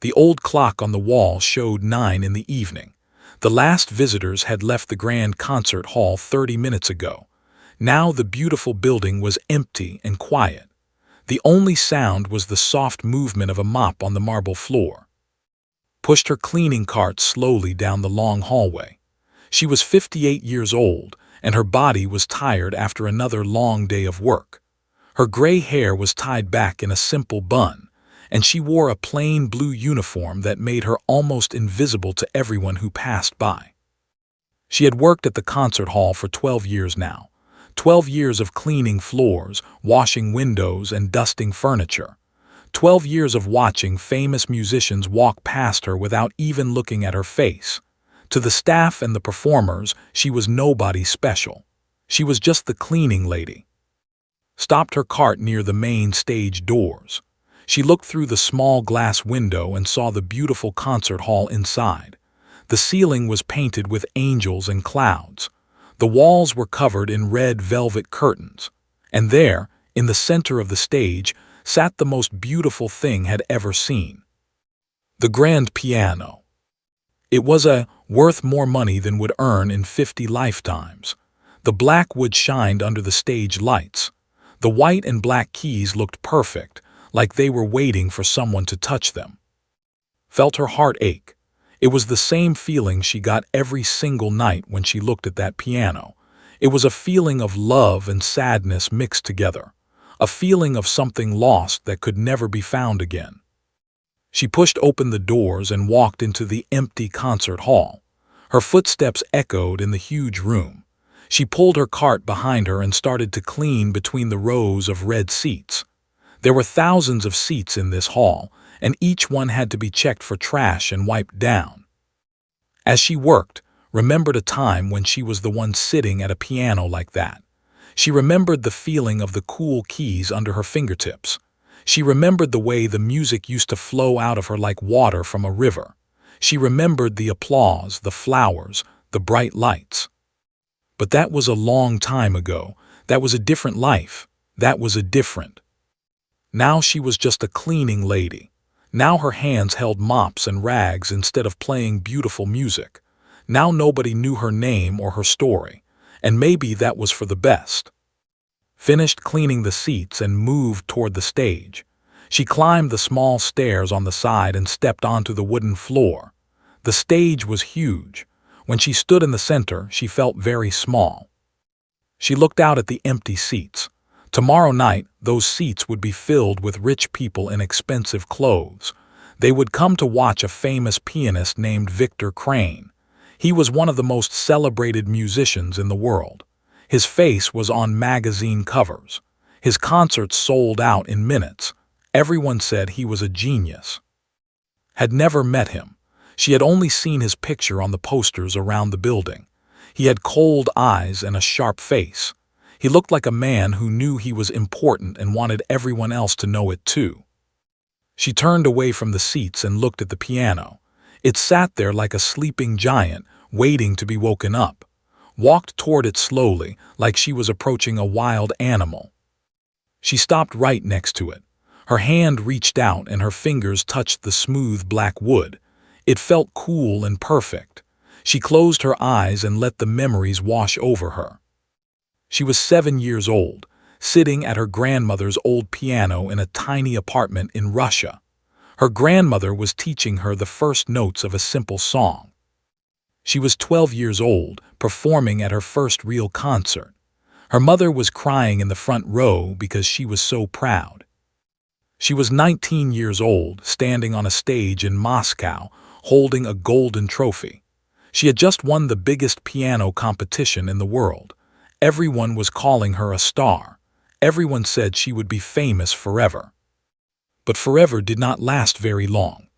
The old clock on the wall showed 9 in the evening. The last visitors had left the grand concert hall 30 minutes ago. Now the beautiful building was empty and quiet. The only sound was the soft movement of a mop on the marble floor. Pushed her cleaning cart slowly down the long hallway. She was 58 years old, and her body was tired after another long day of work. Her gray hair was tied back in a simple bun, and she wore a plain blue uniform that made her almost invisible to everyone who passed by. She had worked at the concert hall for 12 years now. 12 years of cleaning floors, washing windows, and dusting furniture. 12 years of watching famous musicians walk past her without even looking at her face. To the staff and the performers, she was nobody special. She was just the cleaning lady. Stopped her cart near the main stage doors. She looked through the small glass window and saw the beautiful concert hall inside. The ceiling was painted with angels and clouds. The walls were covered in red velvet curtains. And there, in the center of the stage, sat the most beautiful thing had ever seen. The grand piano. It was worth more money than would earn in 50 lifetimes. The black wood shined under the stage lights. The white and black keys looked perfect, like they were waiting for someone to touch them. Felt her heart ache. It was the same feeling she got every single night when she looked at that piano. It was a feeling of love and sadness mixed together. A feeling of something lost that could never be found again. She pushed open the doors and walked into the empty concert hall. Her footsteps echoed in the huge room. She pulled her cart behind her and started to clean between the rows of red seats. There were thousands of seats in this hall, and each one had to be checked for trash and wiped down. As she worked, remembered a time when she was the one sitting at a piano like that. She remembered the feeling of the cool keys under her fingertips. She remembered the way the music used to flow out of her like water from a river. She remembered the applause, the flowers, the bright lights. But that was a long time ago. That was a different life. That was a different. Now she was just a cleaning lady. Now her hands held mops and rags instead of playing beautiful music. Now nobody knew her name or her story, and maybe that was for the best. Finished cleaning the seats and moved toward the stage. She climbed the small stairs on the side and stepped onto the wooden floor. The stage was huge. When she stood in the center, she felt very small. She looked out at the empty seats. Tomorrow night, those seats would be filled with rich people in expensive clothes. They would come to watch a famous pianist named Victor Crane. He was one of the most celebrated musicians in the world. His face was on magazine covers. His concerts sold out in minutes. Everyone said he was a genius. Had never met him. She had only seen his picture on the posters around the building. He had cold eyes and a sharp face. He looked like a man who knew he was important and wanted everyone else to know it too. She turned away from the seats and looked at the piano. It sat there like a sleeping giant, waiting to be woken up. Walked toward it slowly, like she was approaching a wild animal. She stopped right next to it. Her hand reached out and her fingers touched the smooth black wood. It felt cool and perfect. She closed her eyes and let the memories wash over her. She was 7 years old, sitting at her grandmother's old piano in a tiny apartment in Russia. Her grandmother was teaching her the first notes of a simple song. She was 12 years old, performing at her first real concert. Her mother was crying in the front row because she was so proud. She was 19 years old, standing on a stage in Moscow, holding a golden trophy. She had just won the biggest piano competition in the world. Everyone was calling her a star. Everyone said she would be famous forever. But forever did not last very long.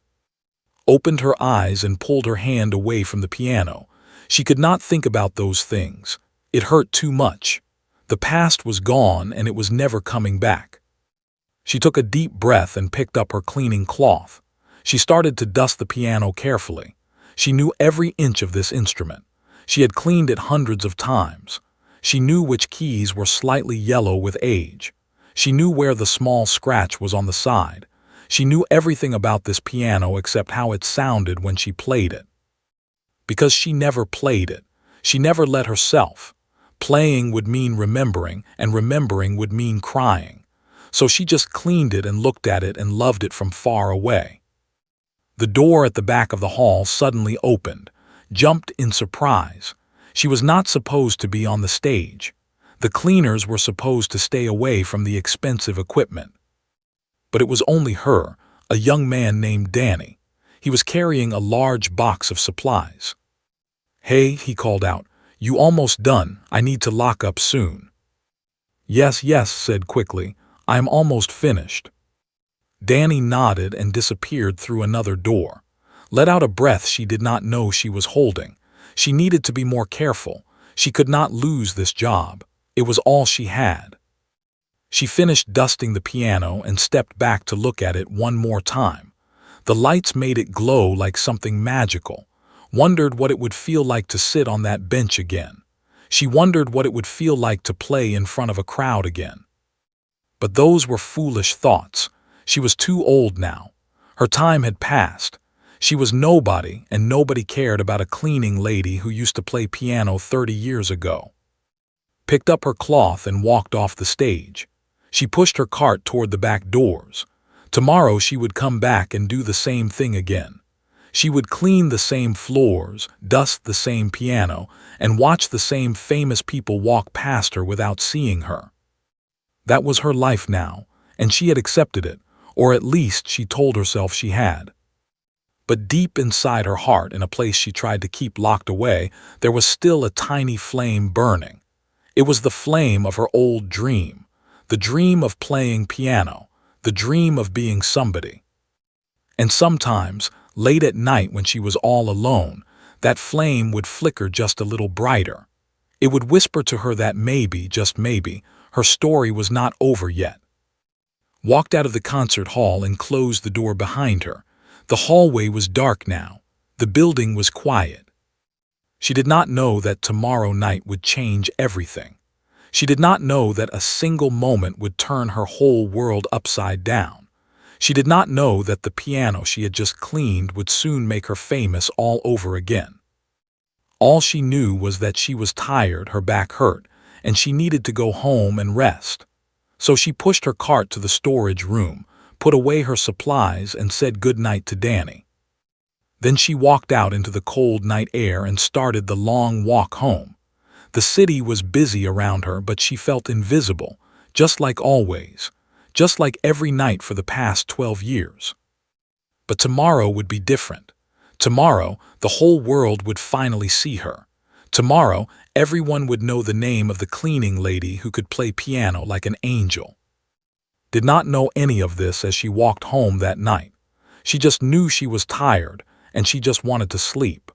Opened her eyes and pulled her hand away from the piano. She could not think about those things. It hurt too much. The past was gone and it was never coming back. She took a deep breath and picked up her cleaning cloth. She started to dust the piano carefully. She knew every inch of this instrument. She had cleaned it hundreds of times. She knew which keys were slightly yellow with age. She knew where the small scratch was on the side. She knew everything about this piano except how it sounded when she played it. Because she never played it. She never let herself. Playing would mean remembering, and remembering would mean crying. So she just cleaned it and looked at it and loved it from far away. The door at the back of the hall suddenly opened, jumped in surprise. She was not supposed to be on the stage. The cleaners were supposed to stay away from the expensive equipment. But it was only her, a young man named Danny. He was carrying a large box of supplies. "Hey," he called out, "you almost done? I need to lock up soon." "Yes, yes," said quickly, "I am almost finished." Danny nodded and disappeared through another door. Let out a breath she did not know she was holding. She needed to be more careful. She could not lose this job. It was all she had. She finished dusting the piano and stepped back to look at it one more time. The lights made it glow like something magical. Wondered what it would feel like to sit on that bench again. She wondered what it would feel like to play in front of a crowd again. But those were foolish thoughts. She was too old now. Her time had passed. She was nobody, and nobody cared about a cleaning lady who used to play piano 30 years ago. Picked up her cloth and walked off the stage. She pushed her cart toward the back doors. Tomorrow she would come back and do the same thing again. She would clean the same floors, dust the same piano, and watch the same famous people walk past her without seeing her. That was her life now, and she had accepted it, or at least she told herself she had. But deep inside her heart, in a place she tried to keep locked away, there was still a tiny flame burning. It was the flame of her old dream, the dream of playing piano, the dream of being somebody. And sometimes, late at night when she was all alone, that flame would flicker just a little brighter. It would whisper to her that maybe, just maybe, her story was not over yet. Walked out of the concert hall and closed the door behind her. The hallway was dark now. The building was quiet. She did not know that tomorrow night would change everything. She did not know that a single moment would turn her whole world upside down. She did not know that the piano she had just cleaned would soon make her famous all over again. All she knew was that she was tired, her back hurt, and she needed to go home and rest. So she pushed her cart to the storage room, put away her supplies, and said good night to Danny. Then she walked out into the cold night air and started the long walk home. The city was busy around her, but she felt invisible, just like always, just like every night for the past 12 years. But tomorrow would be different. Tomorrow, the whole world would finally see her. Tomorrow, everyone would know the name of the cleaning lady who could play piano like an angel. Did not know any of this as she walked home that night. She just knew she was tired, and she just wanted to sleep.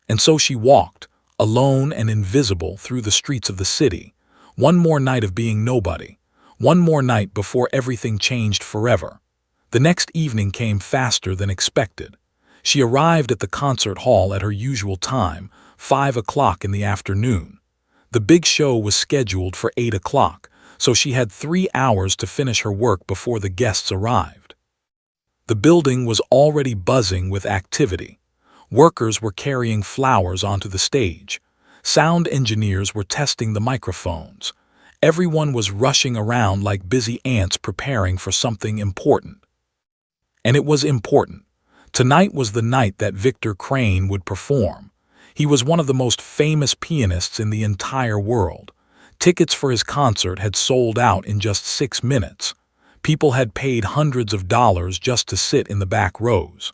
And so she walked, alone and invisible, through the streets of the city. One more night of being nobody. One more night before everything changed forever. The next evening came faster than expected. She arrived at the concert hall at her usual time, 5 o'clock in the afternoon. The big show was scheduled for 8 o'clock, so she had 3 hours to finish her work before the guests arrived. The building was already buzzing with activity. Workers were carrying flowers onto the stage. Sound engineers were testing the microphones. Everyone was rushing around like busy ants preparing for something important. And it was important. Tonight was the night that Victor Crane would perform. He was one of the most famous pianists in the entire world. Tickets for his concert had sold out in just 6 minutes. People had paid hundreds of dollars just to sit in the back rows.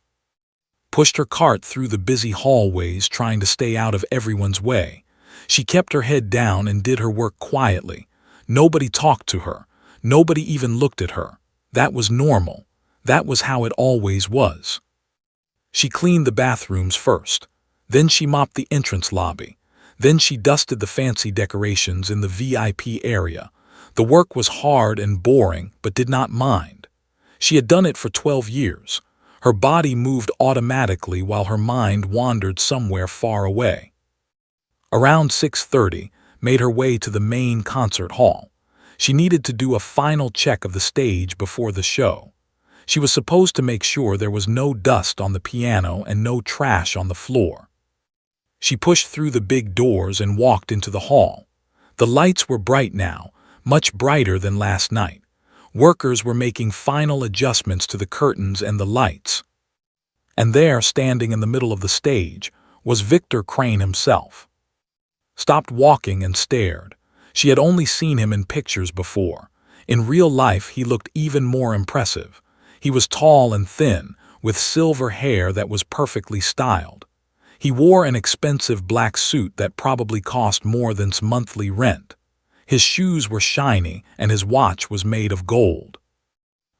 Pushed her cart through the busy hallways trying to stay out of everyone's way. She kept her head down and did her work quietly. Nobody talked to her. Nobody even looked at her. That was normal. That was how it always was. She cleaned the bathrooms first. Then she mopped the entrance lobby. Then she dusted the fancy decorations in the VIP area. The work was hard and boring, but did not mind. She had done it for 12 years. Her body moved automatically while her mind wandered somewhere far away. Around 6:30, made her way to the main concert hall. She needed to do a final check of the stage before the show. She was supposed to make sure there was no dust on the piano and no trash on the floor. She pushed through the big doors and walked into the hall. The lights were bright now, much brighter than last night. Workers were making final adjustments to the curtains and the lights. And there, standing in the middle of the stage, was Victor Crane himself. Stopped walking and stared. She had only seen him in pictures before. In real life, he looked even more impressive. He was tall and thin, with silver hair that was perfectly styled. He wore an expensive black suit that probably cost more than his monthly rent. His shoes were shiny and his watch was made of gold.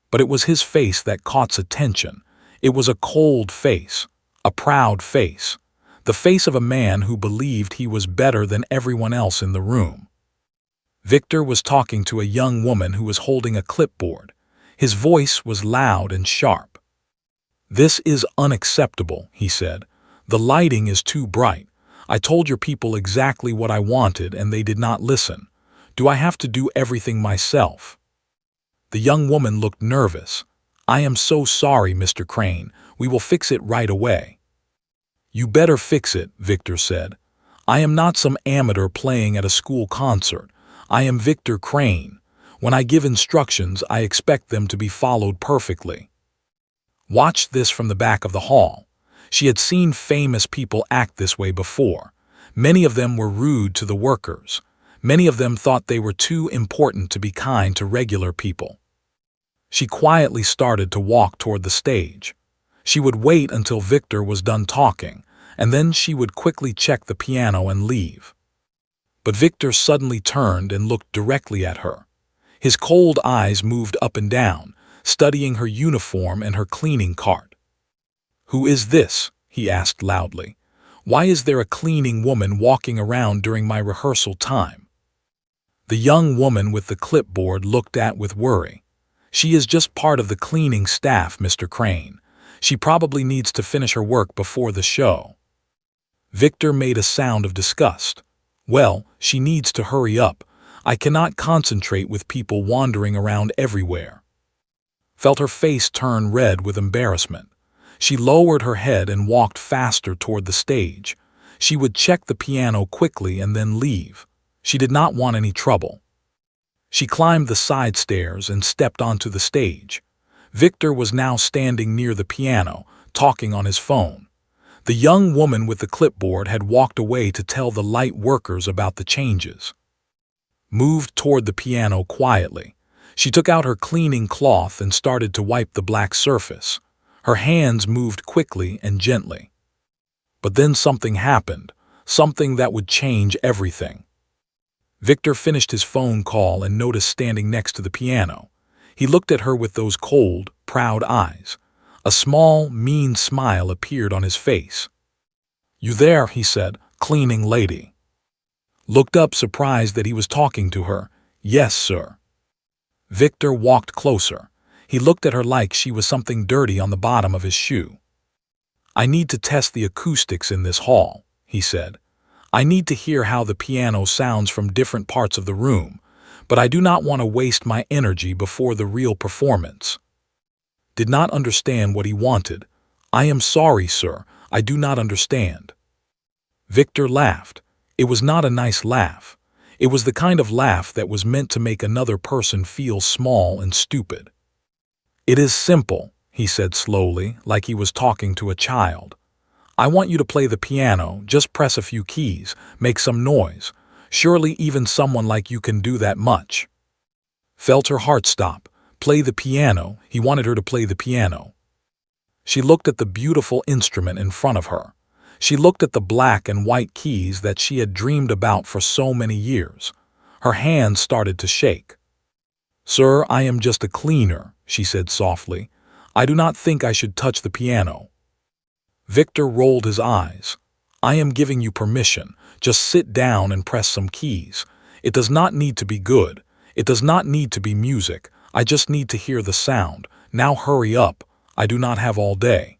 But it was his face that caught attention. It was a cold face, a proud face, the face of a man who believed he was better than everyone else in the room. Victor was talking to a young woman who was holding a clipboard. His voice was loud and sharp. "This is unacceptable," he said. "The lighting is too bright. I told your people exactly what I wanted and they did not listen. Do I have to do everything myself?" The young woman looked nervous. "I am so sorry, Mr. Crane. We will fix it right away." "You better fix it," Victor said. "I am not some amateur playing at a school concert. I am Victor Crane. When I give instructions, I expect them to be followed perfectly." Watch this from the back of the hall. She had seen famous people act this way before. Many of them were rude to the workers. Many of them thought they were too important to be kind to regular people. She quietly started to walk toward the stage. She would wait until Victor was done talking, and then she would quickly check the piano and leave. But Victor suddenly turned and looked directly at her. His cold eyes moved up and down, studying her uniform and her cleaning cart. "Who is this?" he asked loudly. "Why is there a cleaning woman walking around during my rehearsal time?" The young woman with the clipboard looked at with worry. "She is just part of the cleaning staff, Mr. Crane. She probably needs to finish her work before the show." Victor made a sound of disgust. "Well, she needs to hurry up. I cannot concentrate with people wandering around everywhere." Felt her face turn red with embarrassment. She lowered her head and walked faster toward the stage. She would check the piano quickly and then leave. She did not want any trouble. She climbed the side stairs and stepped onto the stage. Victor was now standing near the piano, talking on his phone. The young woman with the clipboard had walked away to tell the light workers about the changes. Moved toward the piano quietly. She took out her cleaning cloth and started to wipe the black surface. Her hands moved quickly and gently. But then something happened, something that would change everything. Victor finished his phone call and noticed standing next to the piano. He looked at her with those cold, proud eyes. A small, mean smile appeared on his face. "You there?" he said, "cleaning lady?" Looked up, surprised that he was talking to her. "Yes, sir." Victor walked closer. He looked at her like she was something dirty on the bottom of his shoe. "I need to test the acoustics in this hall," he said. "I need to hear how the piano sounds from different parts of the room, but I do not want to waste my energy before the real performance." Did not understand what he wanted. "I am sorry, sir. I do not understand." Victor laughed. It was not a nice laugh. It was the kind of laugh that was meant to make another person feel small and stupid. "It is simple," he said slowly, like he was talking to a child. "I want you to play the piano, just press a few keys, make some noise. Surely even someone like you can do that much." Felt her heart stop. Play the piano. He wanted her to play the piano. She looked at the beautiful instrument in front of her. She looked at the black and white keys that she had dreamed about for so many years. Her hands started to shake. "Sir, I am just a cleaner," she said softly. "I do not think I should touch the piano." Victor rolled his eyes. "I am giving you permission. Just sit down and press some keys. It does not need to be good. It does not need to be music. I just need to hear the sound. Now hurry up. I do not have all day."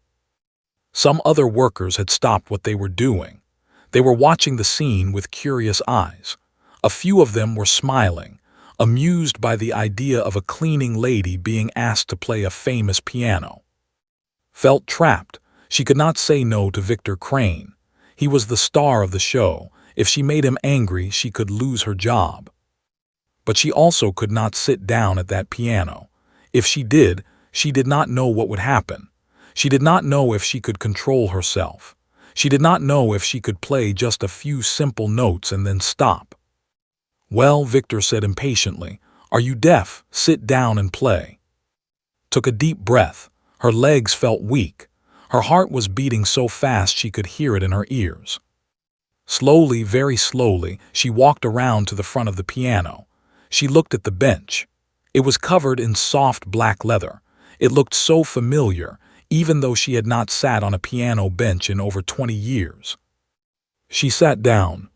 Some other workers had stopped what they were doing. They were watching the scene with curious eyes. A few of them were smiling. amused by the idea of a cleaning lady being asked to play a famous piano. Felt trapped. She could not say no to Victor Crane. He was the star of the show. If she made him angry, she could lose her job. But she also could not sit down at that piano. If she did not know what would happen. She did not know if she could control herself. She did not know if she could play just a few simple notes and then stop. "Well," Victor said impatiently, "are you deaf? Sit down and play." Took a deep breath. Her legs felt weak. Her heart was beating so fast she could hear it in her ears. Slowly, very slowly, she walked around to the front of the piano. She looked at the bench. It was covered in soft black leather. It looked so familiar, even though she had not sat on a piano bench in over 20 years. She sat down.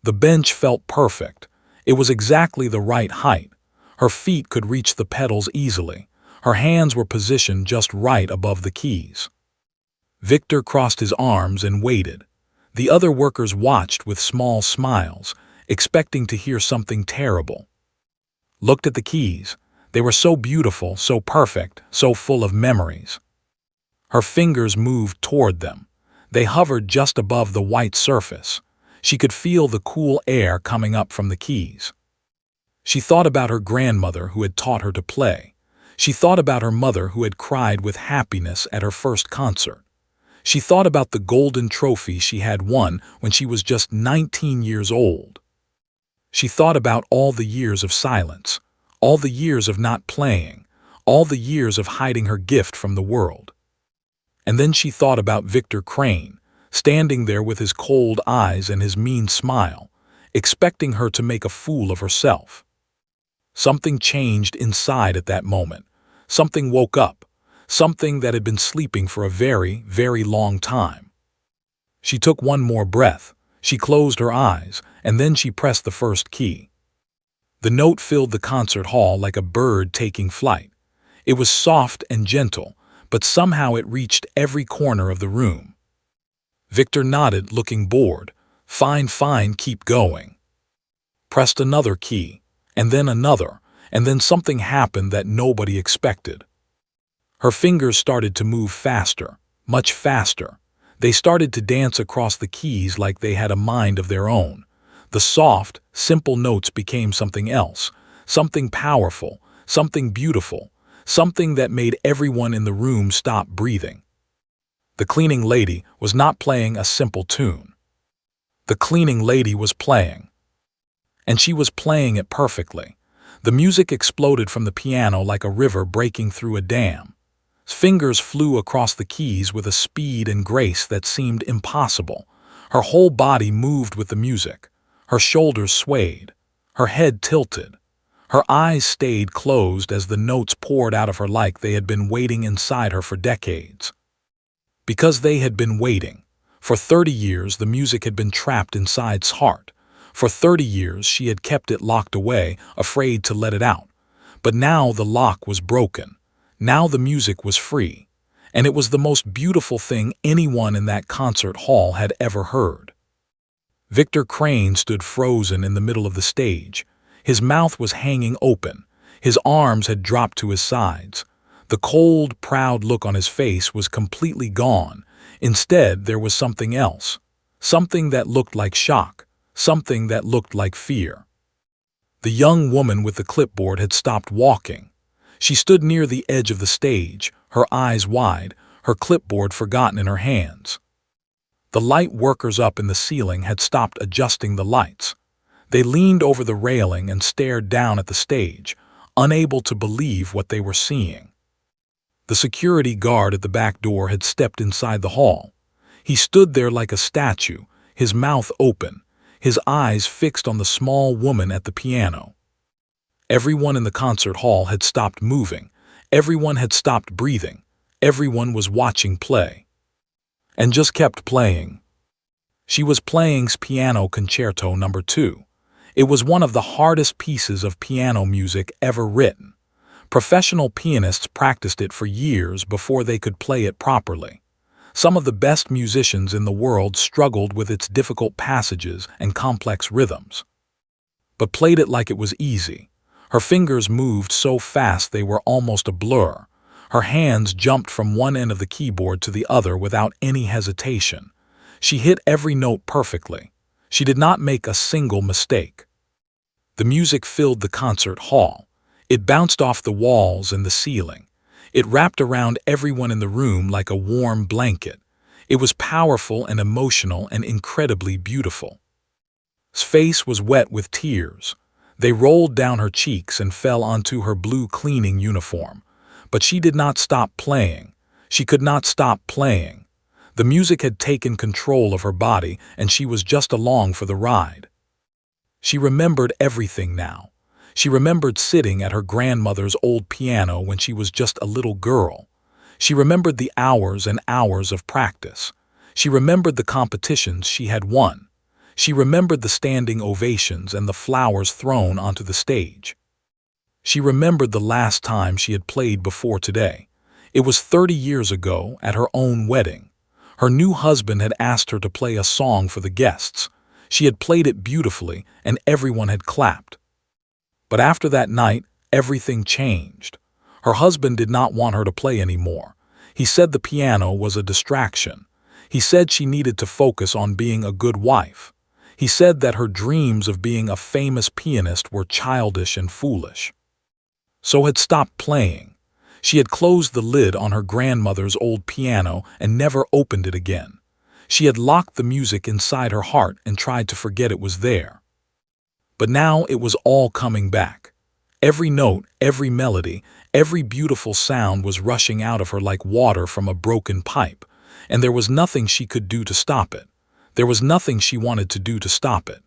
The bench felt perfect. It was exactly the right height. Her feet could reach the pedals easily. Her hands were positioned just right above the keys. Victor crossed his arms and waited. The other workers watched with small smiles, expecting to hear something terrible. Looked at the keys. They were so beautiful, so perfect, so full of memories. Her fingers moved toward them. They hovered just above the white surface. She could feel the cool air coming up from the keys. She thought about her grandmother who had taught her to play. She thought about her mother who had cried with happiness at her first concert. She thought about the golden trophy she had won when she was just 19 years old. She thought about all the years of silence, all the years of not playing, all the years of hiding her gift from the world. And then she thought about Victor Crane, standing there with his cold eyes and his mean smile, expecting her to make a fool of herself. Something changed inside at that moment. Something woke up, something that had been sleeping for a very, very long time. She took one more breath, she closed her eyes, and then she pressed the first key. The note filled the concert hall like a bird taking flight. It was soft and gentle, but somehow it reached every corner of the room. Victor nodded, looking bored. "Fine, fine, keep going." Pressed another key, and then something happened that nobody expected. Her fingers started to move faster, much faster. They started to dance across the keys like they had a mind of their own. The soft, simple notes became something else, something powerful, something beautiful, something that made everyone in the room stop breathing. The cleaning lady was not playing a simple tune. The cleaning lady was playing. And she was playing it perfectly. The music exploded from the piano like a river breaking through a dam. Fingers flew across the keys with a speed and grace that seemed impossible. Her whole body moved with the music. Her shoulders swayed. Her head tilted. Her eyes stayed closed as the notes poured out of her like they had been waiting inside her for decades. Because they had been waiting. For 30 years the music had been trapped inside's heart. For 30 years she had kept it locked away, afraid to let it out. But now the lock was broken. Now the music was free. And it was the most beautiful thing anyone in that concert hall had ever heard. Victor Crane stood frozen in the middle of the stage. His mouth was hanging open. His arms had dropped to his sides. The cold, proud look on his face was completely gone. Instead, there was something else. Something that looked like shock. Something that looked like fear. The young woman with the clipboard had stopped walking. She stood near the edge of the stage, her eyes wide, her clipboard forgotten in her hands. The light workers up in the ceiling had stopped adjusting the lights. They leaned over the railing and stared down at the stage, unable to believe what they were seeing. The security guard at the back door had stepped inside the hall. He stood there like a statue, his mouth open, his eyes fixed on the small woman at the piano. Everyone in the concert hall had stopped moving. Everyone had stopped breathing. Everyone was watching play. And just kept playing. She was playing Piano Concerto No. 2. It was one of the hardest pieces of piano music ever written. Professional pianists practiced it for years before they could play it properly. Some of the best musicians in the world struggled with its difficult passages and complex rhythms. But played it like it was easy. Her fingers moved so fast they were almost a blur. Her hands jumped from one end of the keyboard to the other without any hesitation. She hit every note perfectly. She did not make a single mistake. The music filled the concert hall. It bounced off the walls and the ceiling. It wrapped around everyone in the room like a warm blanket. It was powerful and emotional and incredibly beautiful. His face was wet with tears. They rolled down her cheeks and fell onto her blue cleaning uniform. But she did not stop playing. She could not stop playing. The music had taken control of her body, and she was just along for the ride. She remembered everything now. She remembered sitting at her grandmother's old piano when she was just a little girl. She remembered the hours and hours of practice. She remembered the competitions she had won. She remembered the standing ovations and the flowers thrown onto the stage. She remembered the last time she had played before today. It was 30 years ago at her own wedding. Her new husband had asked her to play a song for the guests. She had played it beautifully, and everyone had clapped. But after that night, everything changed. Her husband did not want her to play anymore. He said the piano was a distraction. He said she needed to focus on being a good wife. He said that her dreams of being a famous pianist were childish and foolish. So had stopped playing. She had closed the lid on her grandmother's old piano and never opened it again. She had locked the music inside her heart and tried to forget it was there. But now it was all coming back. Every note, every melody, every beautiful sound was rushing out of her like water from a broken pipe, and there was nothing she could do to stop it. There was nothing she wanted to do to stop it.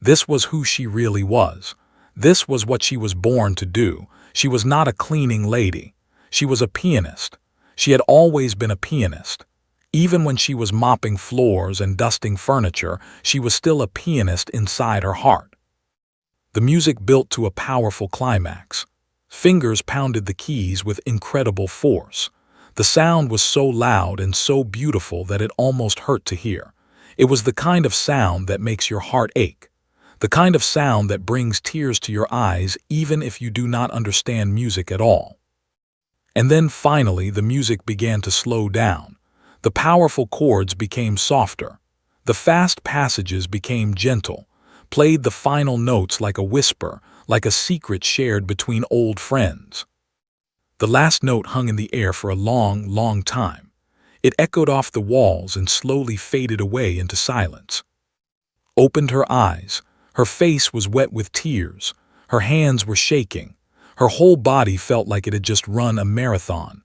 This was who she really was. This was what she was born to do. She was not a cleaning lady. She was a pianist. She had always been a pianist. Even when she was mopping floors and dusting furniture, she was still a pianist inside her heart. The music built to a powerful climax. Fingers pounded the keys with incredible force. The sound was so loud and so beautiful that it almost hurt to hear. It was the kind of sound that makes your heart ache. The kind of sound that brings tears to your eyes even if you do not understand music at all. And then finally the music began to slow down. The powerful chords became softer. The fast passages became gentle, played the final notes like a whisper, like a secret shared between old friends. The last note hung in the air for a long, long time. It echoed off the walls and slowly faded away into silence. Opened her eyes. Her face was wet with tears. Her hands were shaking. Her whole body felt like it had just run a marathon.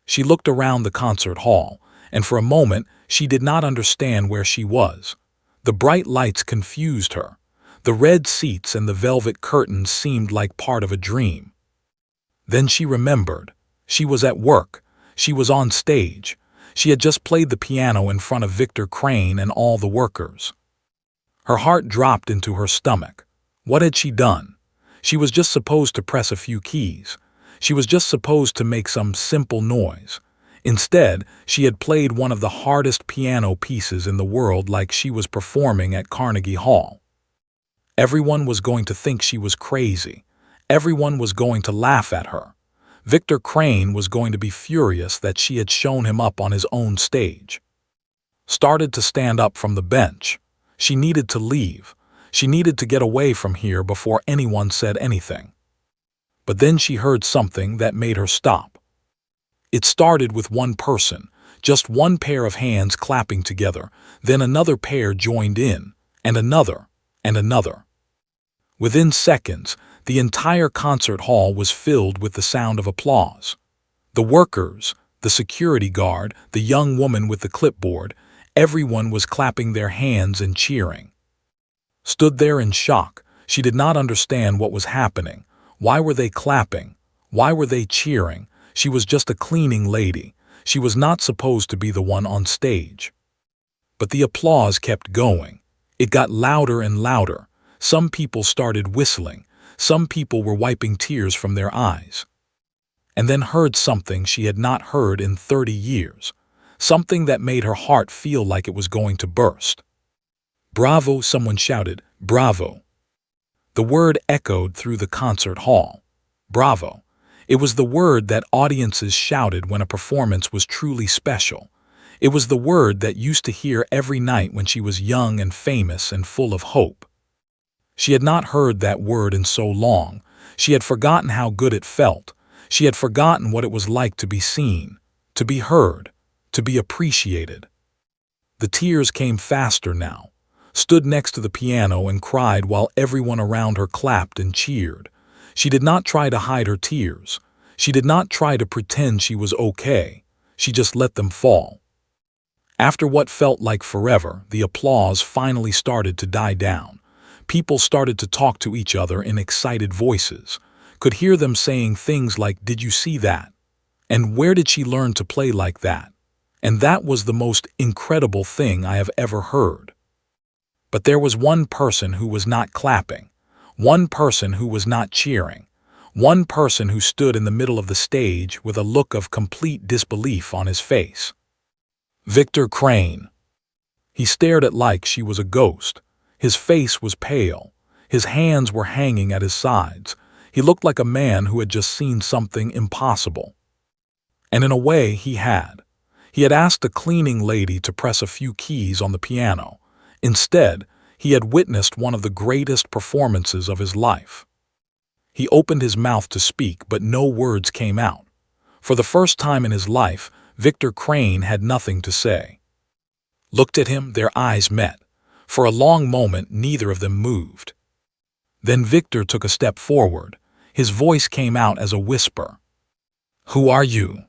She looked around the concert hall, and for a moment she did not understand where she was. The bright lights confused her. The red seats and the velvet curtains seemed like part of a dream. Then she remembered. She was at work. She was on stage. She had just played the piano in front of Victor Crane and all the workers. Her heart dropped into her stomach. What had she done? She was just supposed to press a few keys. She was just supposed to make some simple noise. Instead, she had played one of the hardest piano pieces in the world like she was performing at Carnegie Hall. Everyone was going to think she was crazy. Everyone was going to laugh at her. Victor Crane was going to be furious that she had shown him up on his own stage. Started to stand up from the bench. She needed to leave. She needed to get away from here before anyone said anything. But then she heard something that made her stop. It started with one person, just one pair of hands clapping together, then another pair joined in, and another, and another. Within seconds, the entire concert hall was filled with the sound of applause. The workers, the security guard, the young woman with the clipboard, everyone was clapping their hands and cheering. Stood there in shock. She did not understand what was happening. Why were they clapping? Why were they cheering? She was just a cleaning lady. She was not supposed to be the one on stage. But the applause kept going. It got louder and louder. Some people started whistling. Some people were wiping tears from their eyes. And then heard something she had not heard in 30 years. Something that made her heart feel like it was going to burst. "Bravo!" someone shouted. "Bravo!" The word echoed through the concert hall. Bravo! It was the word that audiences shouted when a performance was truly special. It was the word that used to hear every night when she was young and famous and full of hope. She had not heard that word in so long. She had forgotten how good it felt. She had forgotten what it was like to be seen, to be heard, to be appreciated. The tears came faster now, stood next to the piano and cried while everyone around her clapped and cheered. She did not try to hide her tears. She did not try to pretend she was okay. She just let them fall. After what felt like forever, the applause finally started to die down. People started to talk to each other in excited voices. Could hear them saying things like, "Did you see that?" And "Where did she learn to play like that?" And "That was the most incredible thing I have ever heard." But there was one person who was not clapping, one person who was not cheering, one person who stood in the middle of the stage with a look of complete disbelief on his face. Victor Crane. He stared at like she was a ghost. His face was pale. His hands were hanging at his sides. He looked like a man who had just seen something impossible. And in a way, he had. He had asked a cleaning lady to press a few keys on the piano. Instead, he had witnessed one of the greatest performances of his life. He opened his mouth to speak, but no words came out. For the first time in his life, Victor Crane had nothing to say. Looked at him, their eyes met. For a long moment, neither of them moved. Then Victor took a step forward. His voice came out as a whisper. "Who are you?"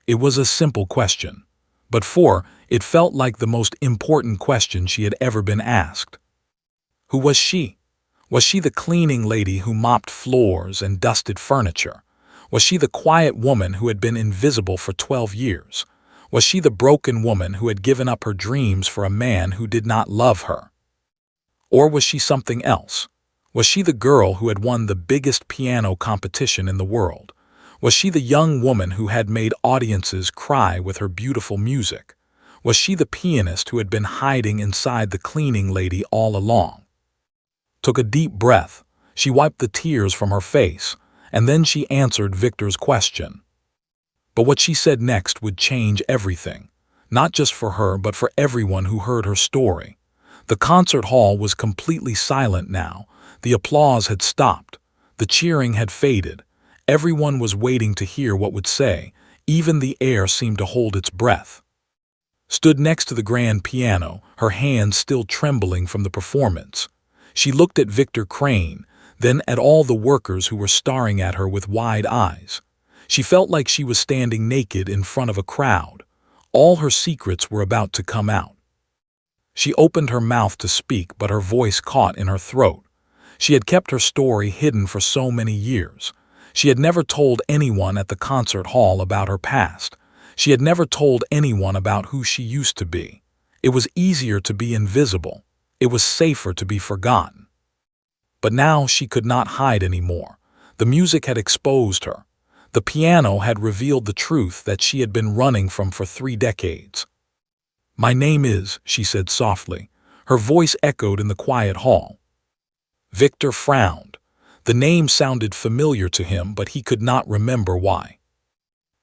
It was a simple question, but it felt like the most important question she had ever been asked. Who was she? Was she the cleaning lady who mopped floors and dusted furniture? Was she the quiet woman who had been invisible for 12 years? Was she the broken woman who had given up her dreams for a man who did not love her? Or was she something else? Was she the girl who had won the biggest piano competition in the world? Was she the young woman who had made audiences cry with her beautiful music? Was she the pianist who had been hiding inside the cleaning lady all along? Took a deep breath. She wiped the tears from her face, and then she answered Victor's question. But what she said next would change everything, not just for her but for everyone who heard her story. The concert hall was completely silent now. The applause had stopped. The cheering had faded. Everyone was waiting to hear what would say. Even the air seemed to hold its breath. Stood next to the grand piano, her hands still trembling from the performance. She looked at Victor Crane, then at all the workers who were staring at her with wide eyes. She felt like she was standing naked in front of a crowd. All her secrets were about to come out. She opened her mouth to speak, but her voice caught in her throat. She had kept her story hidden for so many years. She had never told anyone at the concert hall about her past. She had never told anyone about who she used to be. It was easier to be invisible. It was safer to be forgotten. But now she could not hide anymore. The music had exposed her. The piano had revealed the truth that she had been running from for 3 decades. "My name is," she said softly. Her voice echoed in the quiet hall. Victor frowned. The name sounded familiar to him, but he could not remember why.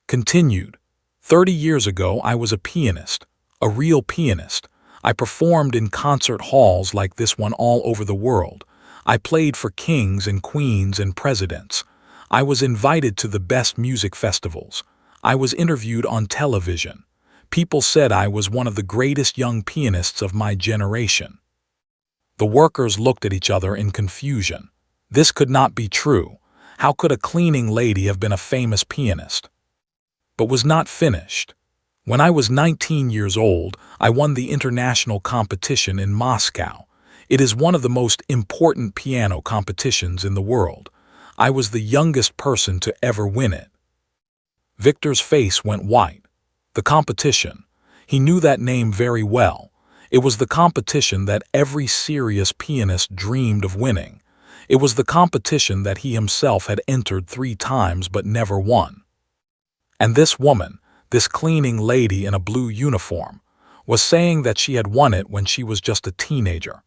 Continued. 30 years ago, I was a pianist, a real pianist. I performed in concert halls like this one all over the world. I played for kings and queens and presidents. I was invited to the best music festivals. I was interviewed on television. People said I was one of the greatest young pianists of my generation. The workers looked at each other in confusion. This could not be true. How could a cleaning lady have been a famous pianist? But was not finished. When I was 19 years old, I won the international competition in Moscow. It is one of the most important piano competitions in the world. I was the youngest person to ever win it. Victor's face went white. The competition. He knew that name very well. It was the competition that every serious pianist dreamed of winning. It was the competition that he himself had entered 3 times but never won. And this woman, this cleaning lady in a blue uniform, was saying that she had won it when she was just a teenager.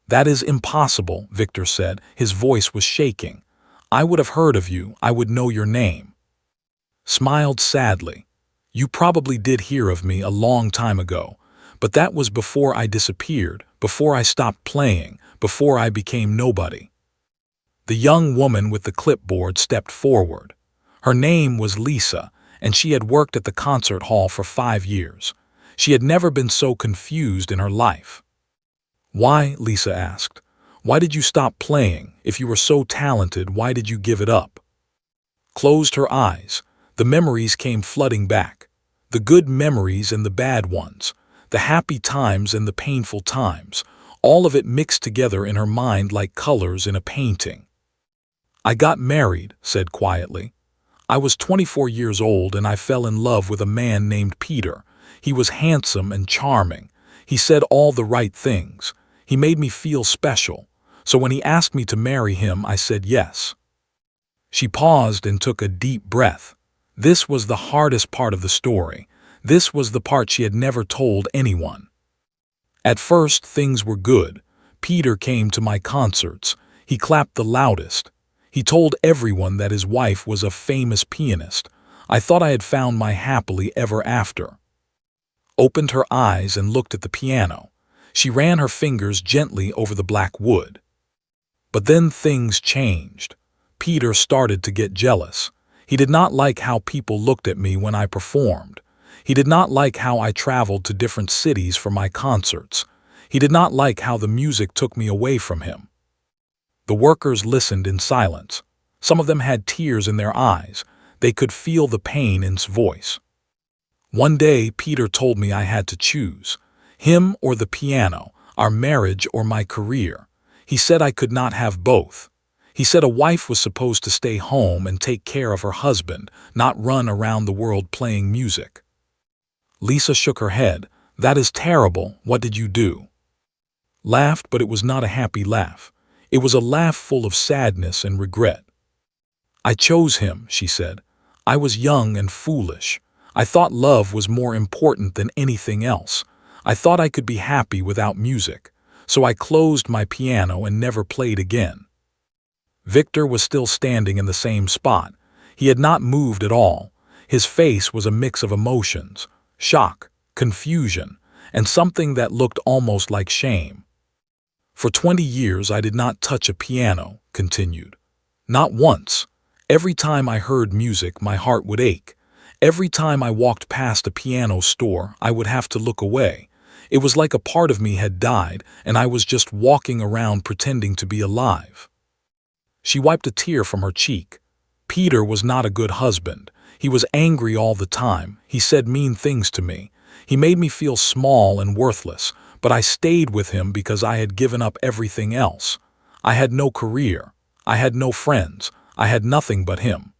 "That is impossible," Victor said. His voice was shaking. "I would have heard of you. I would know your name." Smiled sadly. "You probably did hear of me a long time ago, but that was before I disappeared, before I stopped playing, before I became nobody." The young woman with the clipboard stepped forward. Her name was Lisa, and she had worked at the concert hall for 5 years. She had never been so confused in her life. "Why?" Lisa asked. "Why did you stop playing? If you were so talented, why did you give it up?" Closed her eyes. The memories came flooding back. The good memories and the bad ones. The happy times and the painful times. All of it mixed together in her mind like colors in a painting. "I got married," said quietly. "I was 24 years old and I fell in love with a man named Peter. He was handsome and charming. He said all the right things. He made me feel special. So when he asked me to marry him, I said yes." She paused and took a deep breath. This was the hardest part of the story. This was the part she had never told anyone. "At first, things were good. Peter came to my concerts. He clapped the loudest. He told everyone that his wife was a famous pianist. I thought I had found my happily ever after." Opened her eyes and looked at the piano. She ran her fingers gently over the black wood. But then things changed. Peter started to get jealous. He did not like how people looked at me when I performed. He did not like how I traveled to different cities for my concerts. He did not like how the music took me away from him. The workers listened in silence. Some of them had tears in their eyes. They could feel the pain in his voice. One day, Peter told me I had to choose. Him or the piano, our marriage or my career. He said I could not have both. He said a wife was supposed to stay home and take care of her husband, not run around the world playing music. Lisa shook her head. "That is terrible. What did you do?" Laughed, but it was not a happy laugh. It was a laugh full of sadness and regret. "I chose him," she said. "I was young and foolish. I thought love was more important than anything else. I thought I could be happy without music. So I closed my piano and never played again." Victor was still standing in the same spot. He had not moved at all. His face was a mix of emotions, shock, confusion, and something that looked almost like shame. "For 20 years I did not touch a piano," continued. "Not once. Every time I heard music, my heart would ache. Every time I walked past a piano store, I would have to look away. It was like a part of me had died, and I was just walking around pretending to be alive." She wiped a tear from her cheek. "Peter was not a good husband. He was angry all the time. He said mean things to me. He made me feel small and worthless, but I stayed with him because I had given up everything else. I had no career. I had no friends. I had nothing but him."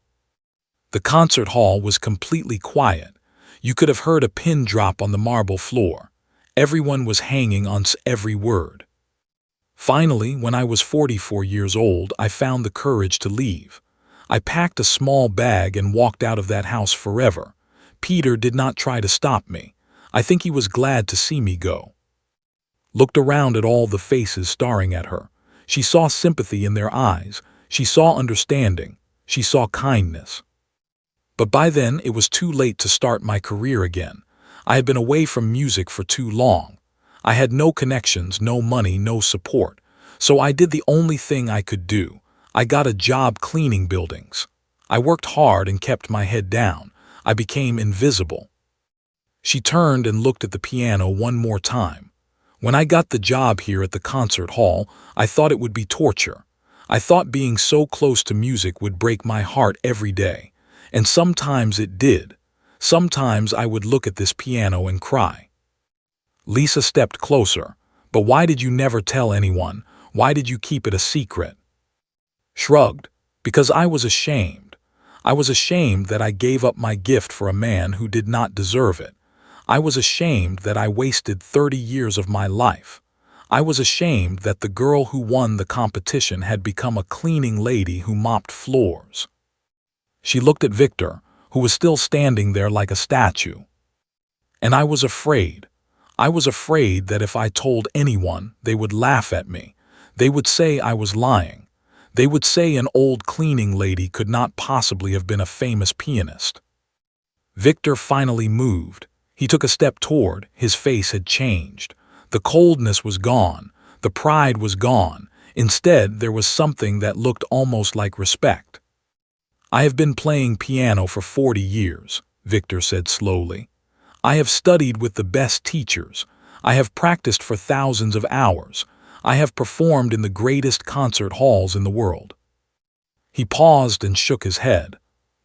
The concert hall was completely quiet. You could have heard a pin drop on the marble floor. Everyone was hanging on every word. "Finally, when I was 44 years old, I found the courage to leave. I packed a small bag and walked out of that house forever. Peter did not try to stop me. I think he was glad to see me go." Looked around at all the faces staring at her. She saw sympathy in their eyes. She saw understanding. She saw kindness. "But by then it was too late to start my career again. I had been away from music for too long. I had no connections, no money, no support. So I did the only thing I could do. I got a job cleaning buildings. I worked hard and kept my head down. I became invisible." She turned and looked at the piano one more time. "When I got the job here at the concert hall, I thought it would be torture. I thought being so close to music would break my heart every day. And sometimes it did. Sometimes I would look at this piano and cry." Lisa stepped closer. "But why did you never tell anyone? Why did you keep it a secret?" Shrugged. "Because I was ashamed. I was ashamed that I gave up my gift for a man who did not deserve it. I was ashamed that I wasted 30 years of my life. I was ashamed that the girl who won the competition had become a cleaning lady who mopped floors." She looked at Victor, who was still standing there like a statue. "And I was afraid. I was afraid that if I told anyone, they would laugh at me. They would say I was lying. They would say an old cleaning lady could not possibly have been a famous pianist. Victor finally moved. He took a step toward. His face had changed. The coldness was gone. The pride was gone. Instead, there was something that looked almost like respect. I have been playing piano for 40 years, Victor said slowly. I have studied with the best teachers. I have practiced for thousands of hours. I have performed in the greatest concert halls in the world. He paused and shook his head.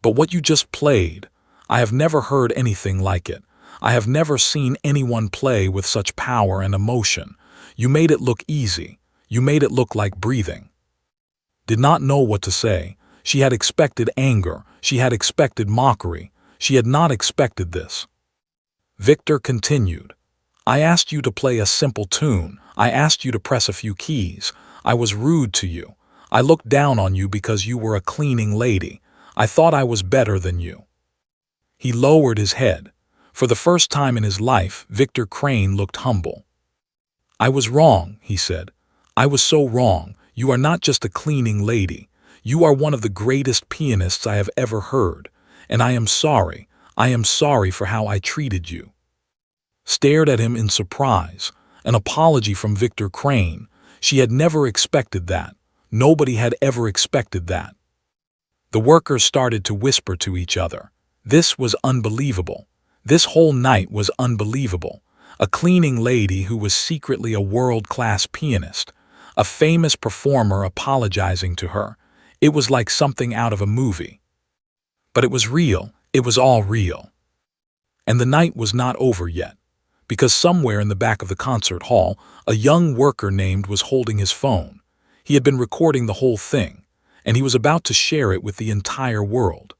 But what you just played, I have never heard anything like it. I have never seen anyone play with such power and emotion. You made it look easy. You made it look like breathing. Did not know what to say. She had expected anger. She had expected mockery. She had not expected this. Victor continued. I asked you to play a simple tune. I asked you to press a few keys. I was rude to you. I looked down on you because you were a cleaning lady. I thought I was better than you. He lowered his head. For the first time in his life, Victor Crane looked humble. I was wrong, he said. I was so wrong. You are not just a cleaning lady. You are one of the greatest pianists I have ever heard. And I am sorry. I am sorry for how I treated you. Stared at him in surprise. An apology from Victor Crane. She had never expected that. Nobody had ever expected that. The workers started to whisper to each other. This was unbelievable. This whole night was unbelievable. A cleaning lady who was secretly a world-class pianist. A famous performer apologizing to her. It was like something out of a movie. But it was real. It was all real. And the night was not over yet. Because somewhere in the back of the concert hall, a young worker named was holding his phone. He had been recording the whole thing, and he was about to share it with the entire world.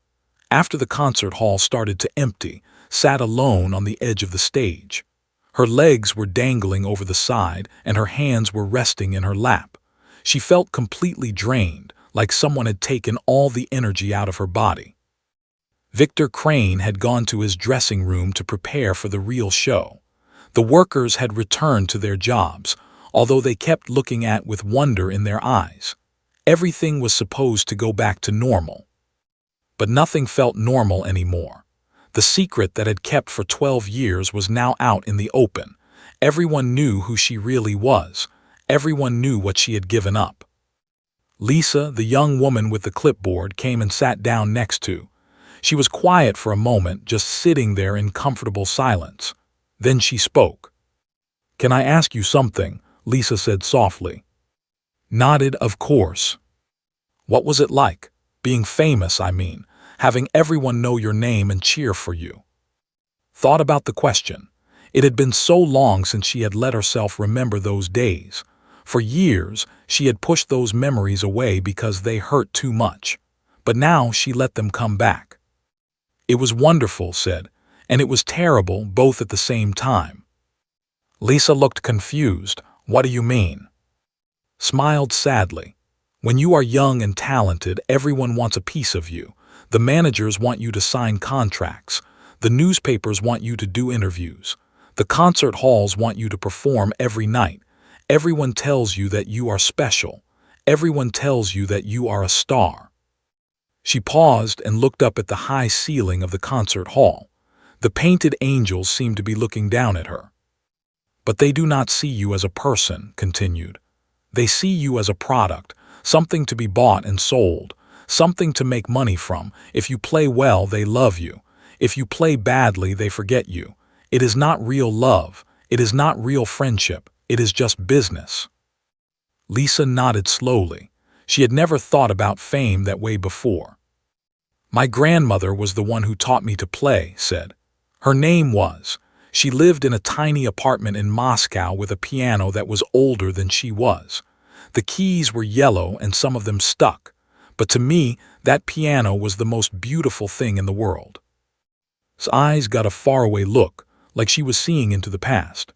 After the concert hall started to empty, sat alone on the edge of the stage. Her legs were dangling over the side, and her hands were resting in her lap. She felt completely drained, like someone had taken all the energy out of her body. Victor Crane had gone to his dressing room to prepare for the real show. The workers had returned to their jobs, although they kept looking at with wonder in their eyes. Everything was supposed to go back to normal. But nothing felt normal anymore. The secret that had kept for 12 years was now out in the open. Everyone knew who she really was. Everyone knew what she had given up. Lisa, the young woman with the clipboard, came and sat down next to. She was quiet for a moment, just sitting there in comfortable silence. Then she spoke. "Can I ask you something?" Lisa said softly. Nodded, "Of course." "What was it like? Being famous, I mean. Having everyone know your name and cheer for you." Thought about the question. It had been so long since she had let herself remember those days. For years, she had pushed those memories away because they hurt too much. But now she let them come back. "It was wonderful," said, "and it was terrible both at the same time." Lisa looked confused. "What do you mean?" Smiled sadly. "When you are young and talented, everyone wants a piece of you. The managers want you to sign contracts. The newspapers want you to do interviews. The concert halls want you to perform every night. Everyone tells you that you are special. Everyone tells you that you are a star." She paused and looked up at the high ceiling of the concert hall. The painted angels seemed to be looking down at her. "But they do not see you as a person," continued. "They see you as a product, something to be bought and sold, something to make money from. If you play well, they love you. If you play badly, they forget you. It is not real love. It is not real friendship. It is just business." Lisa nodded slowly. She had never thought about fame that way before. "My grandmother was the one who taught me to play," said. "Her name was. She lived in a tiny apartment in Moscow with a piano that was older than she was. The keys were yellow and some of them stuck. But to me, that piano was the most beautiful thing in the world." His eyes got a faraway look, like she was seeing into the past.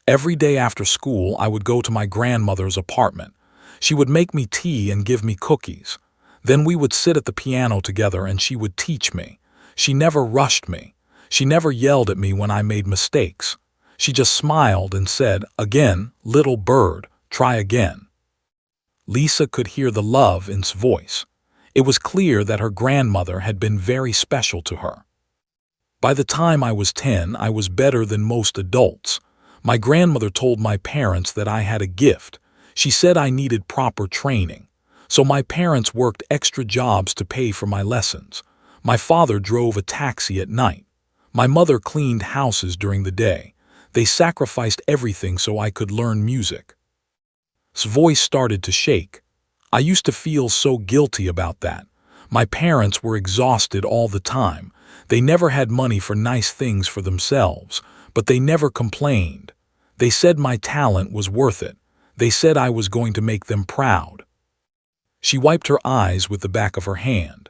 "Every day after school, I would go to my grandmother's apartment. She would make me tea and give me cookies. Then we would sit at the piano together and she would teach me. She never rushed me. She never yelled at me when I made mistakes. She just smiled and said, "Again, little bird, try again." Lisa could hear the love in his voice. It was clear that her grandmother had been very special to her. By the time I was 10, I was better than most adults. My grandmother told my parents that I had a gift. She said I needed proper training. So my parents worked extra jobs to pay for my lessons. My father drove a taxi at night. My mother cleaned houses during the day. They sacrificed everything so I could learn music. His voice started to shake. I used to feel so guilty about that. My parents were exhausted all the time. They never had money for nice things for themselves, but they never complained. They said my talent was worth it. They said I was going to make them proud. She wiped her eyes with the back of her hand.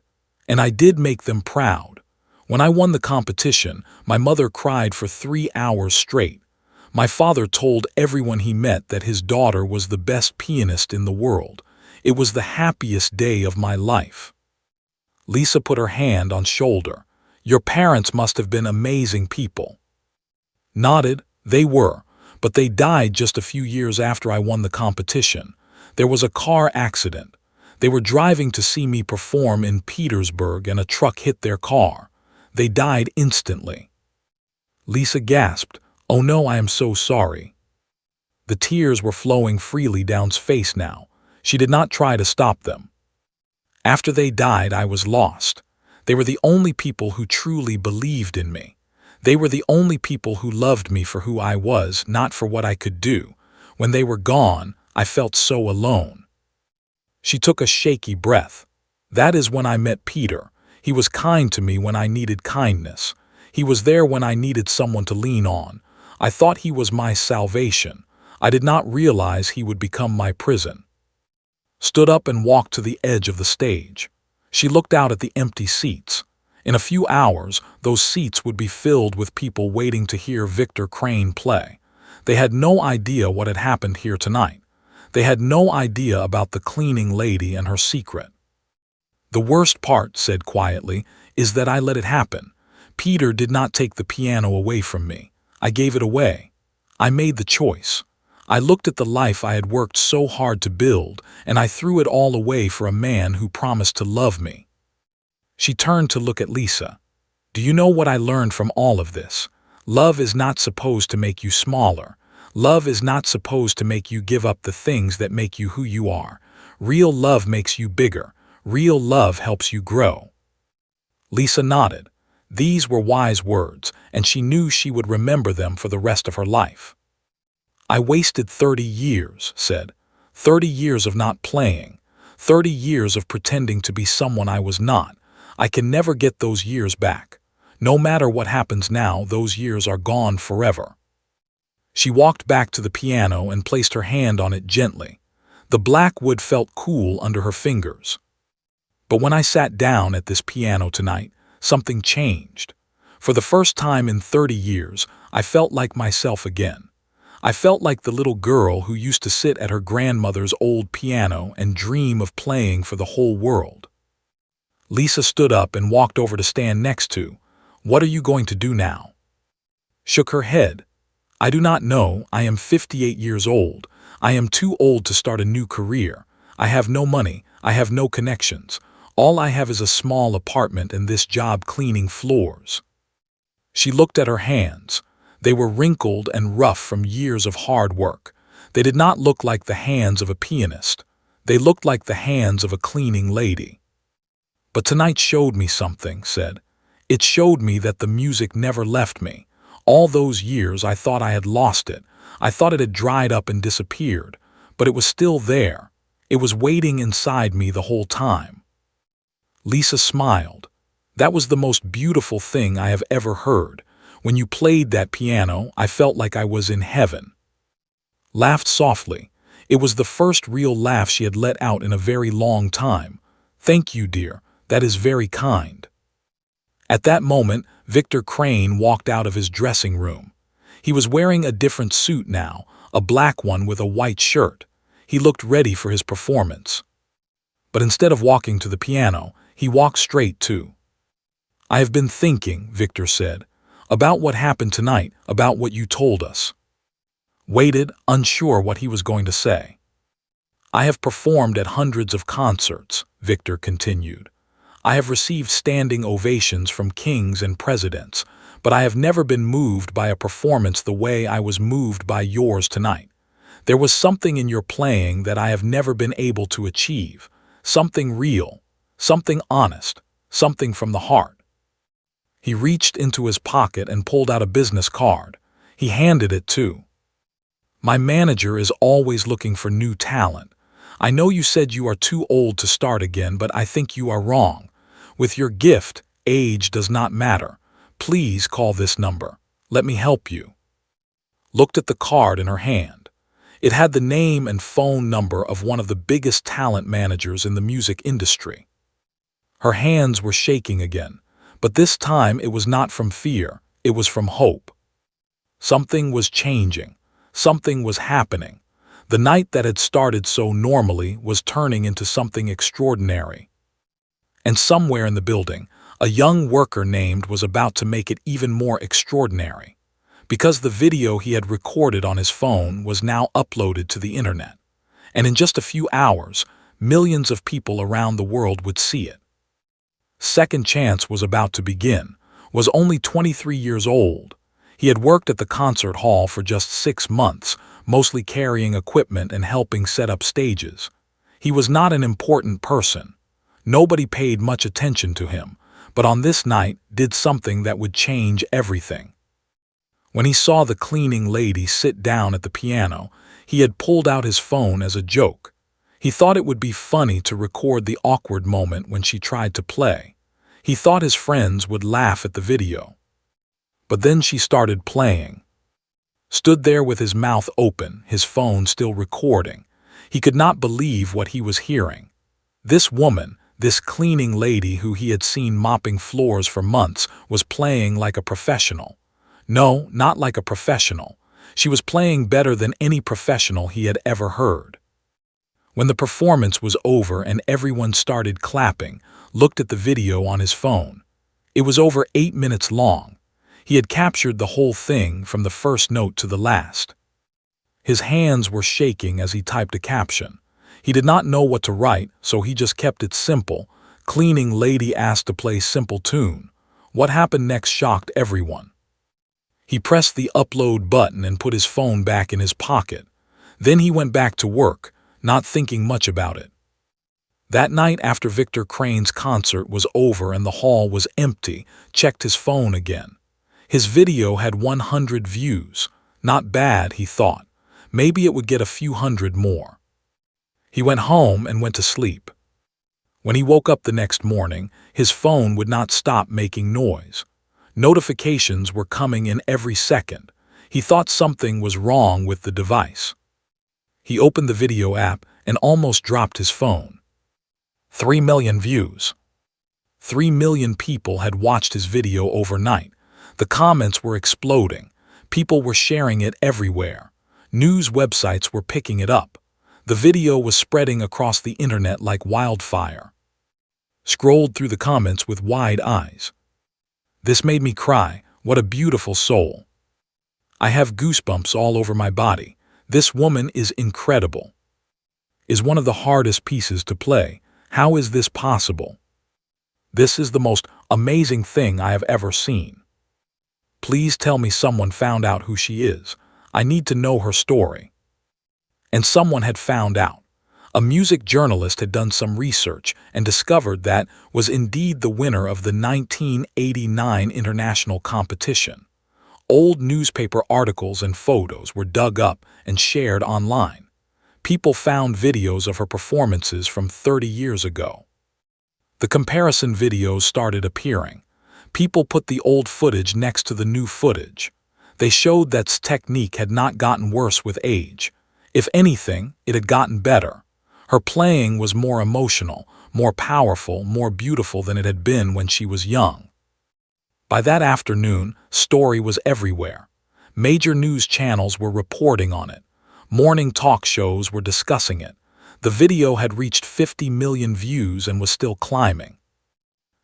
And I did make them proud. When I won the competition, my mother cried for 3 hours straight. My father told everyone he met that his daughter was the best pianist in the world. It was the happiest day of my life. Lisa put her hand on shoulder. Your parents must have been amazing people. Nodded, they were, but they died just a few years after I won the competition. There was a car accident. They were driving to see me perform in Petersburg and a truck hit their car. They died instantly. Lisa gasped, "Oh no, I am so sorry." The tears were flowing freely down his face now. She did not try to stop them. After they died, I was lost. They were the only people who truly believed in me. They were the only people who loved me for who I was, not for what I could do. When they were gone, I felt so alone. She took a shaky breath. That is when I met Peter. He was kind to me when I needed kindness. He was there when I needed someone to lean on. I thought he was my salvation. I did not realize he would become my prison. Stood up and walked to the edge of the stage. She looked out at the empty seats. In a few hours, those seats would be filled with people waiting to hear Victor Crane play. They had no idea what had happened here tonight. They had no idea about the cleaning lady and her secret. The worst part, said quietly, is that I let it happen. Peter did not take the piano away from me. I gave it away. I made the choice. I looked at the life I had worked so hard to build, and I threw it all away for a man who promised to love me. She turned to look at Lisa. Do you know what I learned from all of this? Love is not supposed to make you smaller. Love is not supposed to make you give up the things that make you who you are. Real love makes you bigger. Real love helps you grow. Lisa nodded. These were wise words, and she knew she would remember them for the rest of her life. I wasted 30 years, said. 30 years of not playing. 30 years of pretending to be someone I was not. I can never get those years back. No matter what happens now, those years are gone forever. She walked back to the piano and placed her hand on it gently. The black wood felt cool under her fingers. But when I sat down at this piano tonight, something changed. For the first time in 30 years, I felt like myself again. I felt like the little girl who used to sit at her grandmother's old piano and dream of playing for the whole world. Lisa stood up and walked over to stand next to. What are you going to do now? Shook her head. I do not know. I am 58 years old. I am too old to start a new career. I have no money. I have no connections. All I have is a small apartment and this job cleaning floors. She looked at her hands. They were wrinkled and rough from years of hard work. They did not look like the hands of a pianist. They looked like the hands of a cleaning lady. But tonight showed me something, said. It showed me that the music never left me. All those years I thought I had lost it. I thought it had dried up and disappeared. But it was still there. It was waiting inside me the whole time. Lisa smiled. That was the most beautiful thing I have ever heard. When you played that piano, I felt like I was in heaven. Laughed softly. It was the first real laugh she had let out in a very long time. Thank you, dear. That is very kind. At that moment, Victor Crane walked out of his dressing room. He was wearing a different suit now, a black one with a white shirt. He looked ready for his performance. But instead of walking to the piano, he walked straight to. I have been thinking, Victor said. About what happened tonight, about what you told us. Waited, unsure what he was going to say. I have performed at hundreds of concerts, Victor continued. I have received standing ovations from kings and presidents, but I have never been moved by a performance the way I was moved by yours tonight. There was something in your playing that I have never been able to achieve, something real, something honest, something from the heart. He reached into his pocket and pulled out a business card. He handed it to. My manager is always looking for new talent. I know you said you are too old to start again, but I think you are wrong. With your gift, age does not matter. Please call this number. Let me help you. Looked at the card in her hand. It had the name and phone number of one of the biggest talent managers in the music industry. Her hands were shaking again, but this time it was not from fear, it was from hope. Something was changing. Something was happening. The night that had started so normally was turning into something extraordinary. And somewhere in the building, a young worker named was about to make it even more extraordinary, because the video he had recorded on his phone was now uploaded to the internet, and in just a few hours, millions of people around the world would see it. Second Chance was about to begin, was only 23 years old. He had worked at the concert hall for just 6 months, mostly carrying equipment and helping set up stages. He was not an important person. Nobody paid much attention to him, but on this night did something that would change everything. When he saw the cleaning lady sit down at the piano, he had pulled out his phone as a joke. He thought it would be funny to record the awkward moment when she tried to play. He thought his friends would laugh at the video. But then she started playing. Stood there with his mouth open, his phone still recording. He could not believe what he was hearing. This woman, this cleaning lady who he had seen mopping floors for months, was playing like a professional. No, not like a professional. She was playing better than any professional he had ever heard. When the performance was over and everyone started clapping, looked at the video on his phone. It was over 8 minutes long. He had captured the whole thing from the first note to the last. His hands were shaking as he typed a caption. He did not know what to write, so he just kept it simple. Cleaning lady asked to play simple tune. What happened next shocked everyone. He pressed the upload button and put his phone back in his pocket. Then he went back to work, not thinking much about it. That night after Victor Crane's concert was over and the hall was empty, checked his phone again. His video had 100 views. Not bad, he thought. Maybe it would get a few hundred more. He went home and went to sleep. When he woke up the next morning, his phone would not stop making noise. Notifications were coming in every second. He thought something was wrong with the device. He opened the video app and almost dropped his phone. 3 million views. 3 million people had watched his video overnight. The comments were exploding. People were sharing it everywhere. News websites were picking it up. The video was spreading across the internet like wildfire. Scrolled through the comments with wide eyes. This made me cry. What a beautiful soul. I have goosebumps all over my body. This woman is incredible. Is one of the hardest pieces to play. How is this possible? This is the most amazing thing I have ever seen. Please tell me someone found out who she is. I need to know her story. And someone had found out. A music journalist had done some research and discovered that was indeed the winner of the 1989 international competition. Old newspaper articles and photos were dug up and shared online. People found videos of her performances from 30 years ago. The comparison videos started appearing. People put the old footage next to the new footage. They showed that technique had not gotten worse with age. If anything, it had gotten better. Her playing was more emotional, more powerful, more beautiful than it had been when she was young. By that afternoon, story was everywhere. Major news channels were reporting on it. Morning talk shows were discussing it. The video had reached 50 million views and was still climbing.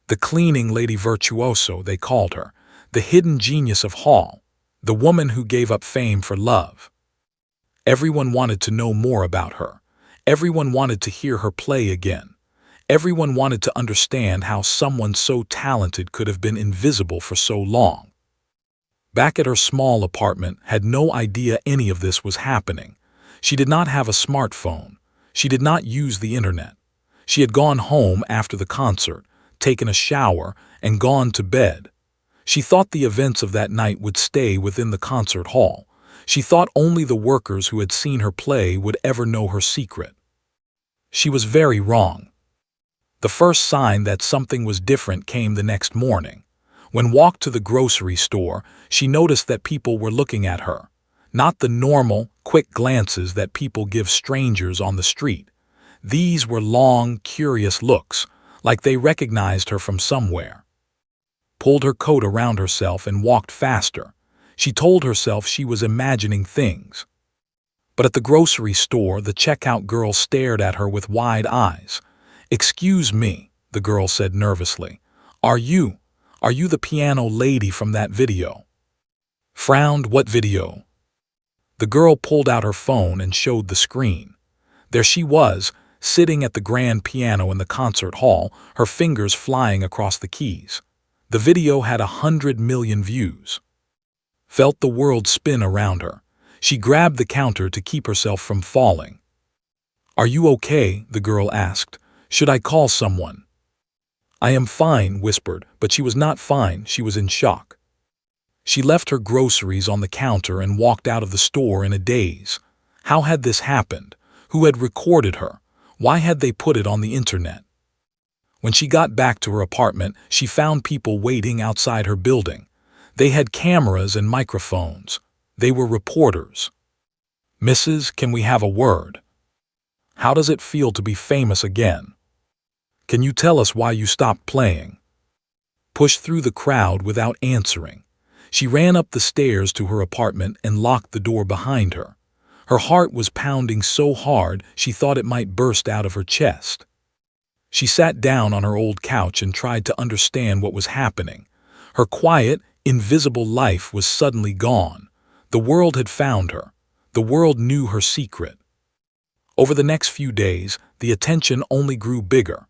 The cleaning lady virtuoso, they called her. The hidden genius of Hall, the woman who gave up fame for love. Everyone wanted to know more about her. Everyone wanted to hear her play again. Everyone wanted to understand how someone so talented could have been invisible for so long. Back at her small apartment, had no idea any of this was happening. She did not have a smartphone. She did not use the internet. She had gone home after the concert, taken a shower, and gone to bed. She thought the events of that night would stay within the concert hall. She thought only the workers who had seen her play would ever know her secret. She was very wrong. The first sign that something was different came the next morning. When walked to the grocery store, she noticed that people were looking at her. Not the normal, quick glances that people give strangers on the street. These were long, curious looks, like they recognized her from somewhere. Pulled her coat around herself and walked faster. She told herself she was imagining things. But at the grocery store, the checkout girl stared at her with wide eyes. "Excuse me," the girl said nervously. Are you the piano lady from that video?" Frowned. "What video?" The girl pulled out her phone and showed the screen. There she was, sitting at the grand piano in the concert hall, her fingers flying across the keys. The video had 100 million views. Felt the world spin around her. She grabbed the counter to keep herself from falling. "Are you okay?" the girl asked. "Should I call someone?" "I am fine," whispered, but she was not fine, she was in shock. She left her groceries on the counter and walked out of the store in a daze. How had this happened? Who had recorded her? Why had they put it on the internet? When she got back to her apartment, she found people waiting outside her building. They had cameras and microphones. They were reporters. "Mrs., can we have a word? How does it feel to be famous again? Can you tell us why you stopped playing?" Pushed through the crowd without answering. She ran up the stairs to her apartment and locked the door behind her. Her heart was pounding so hard she thought it might burst out of her chest. She sat down on her old couch and tried to understand what was happening. Her quiet, invisible life was suddenly gone. The world had found her. The world knew her secret. Over the next few days, the attention only grew bigger.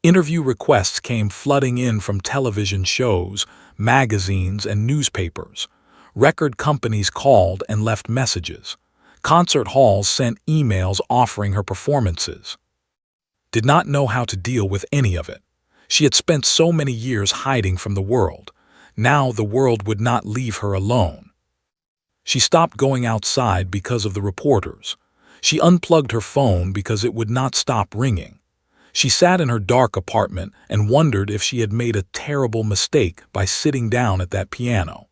Interview requests came flooding in from television shows, magazines, and newspapers. Record companies called and left messages. Concert halls sent emails offering her performances. Did not know how to deal with any of it. She had spent so many years hiding from the world. Now the world would not leave her alone. She stopped going outside because of the reporters. She unplugged her phone because it would not stop ringing. She sat in her dark apartment and wondered if she had made a terrible mistake by sitting down at that piano.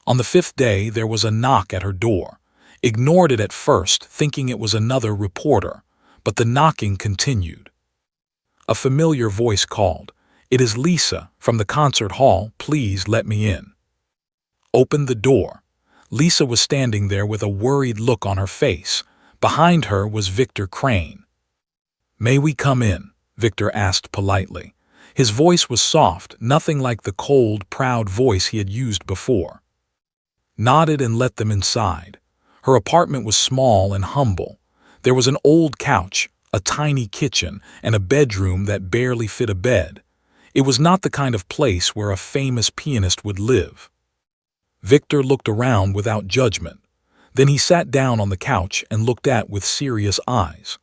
On the 5th day, there was a knock at her door. Ignored it at first, thinking it was another reporter, but the knocking continued. A familiar voice called, "It is Lisa, from the concert hall, please let me in." Opened the door. Lisa was standing there with a worried look on her face. Behind her was Victor Crane. "May we come in?" Victor asked politely. His voice was soft, nothing like the cold, proud voice he had used before. Nodded and let them inside. Her apartment was small and humble. There was an old couch, a tiny kitchen, and a bedroom that barely fit a bed. It was not the kind of place where a famous pianist would live. Victor looked around without judgment. Then he sat down on the couch and looked at with serious eyes.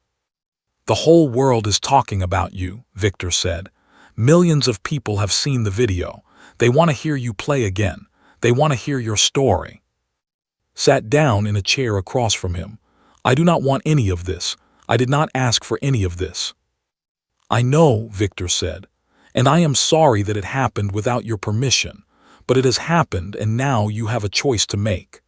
"The whole world is talking about you," Victor said. "Millions of people have seen the video. They want to hear you play again. They want to hear your story." Sat down in a chair across from him. "I do not want any of this. I did not ask for any of this." "I know," Victor said, "and I am sorry that it happened without your permission, but it has happened and now you have a choice to make."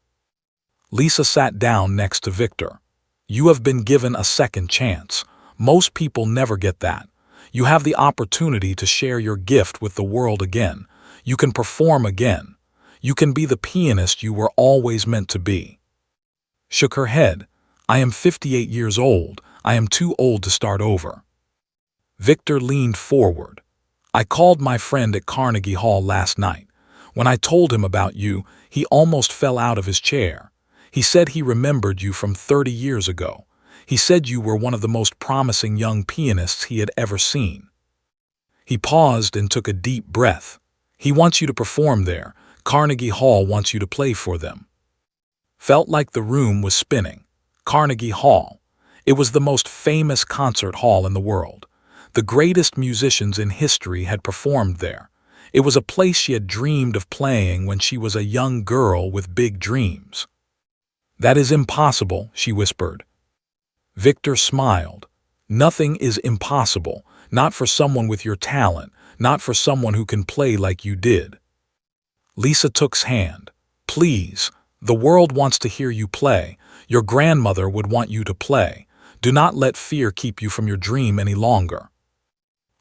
Lisa sat down next to Victor. "You have been given a second chance. Most people never get that. You have the opportunity to share your gift with the world again. You can perform again. You can be the pianist you were always meant to be." Shook her head. "I am 58 years old. I am too old to start over." Victor leaned forward. "I called my friend at Carnegie Hall last night. When I told him about you, he almost fell out of his chair. He said he remembered you from 30 years ago. He said you were one of the most promising young pianists he had ever seen. He paused and took a deep breath. He wants you to perform there. Carnegie Hall wants you to play for them. Felt like the room was spinning. Carnegie Hall. It was the most famous concert hall in the world. The greatest musicians in history had performed there. It was a place she had dreamed of playing when she was a young girl with big dreams. "That is impossible," she whispered. Victor smiled. "Nothing is impossible, not for someone with your talent, not for someone who can play like you did." Lisa took's hand. "Please, the world wants to hear you play. Your grandmother would want you to play. Do not let fear keep you from your dream any longer."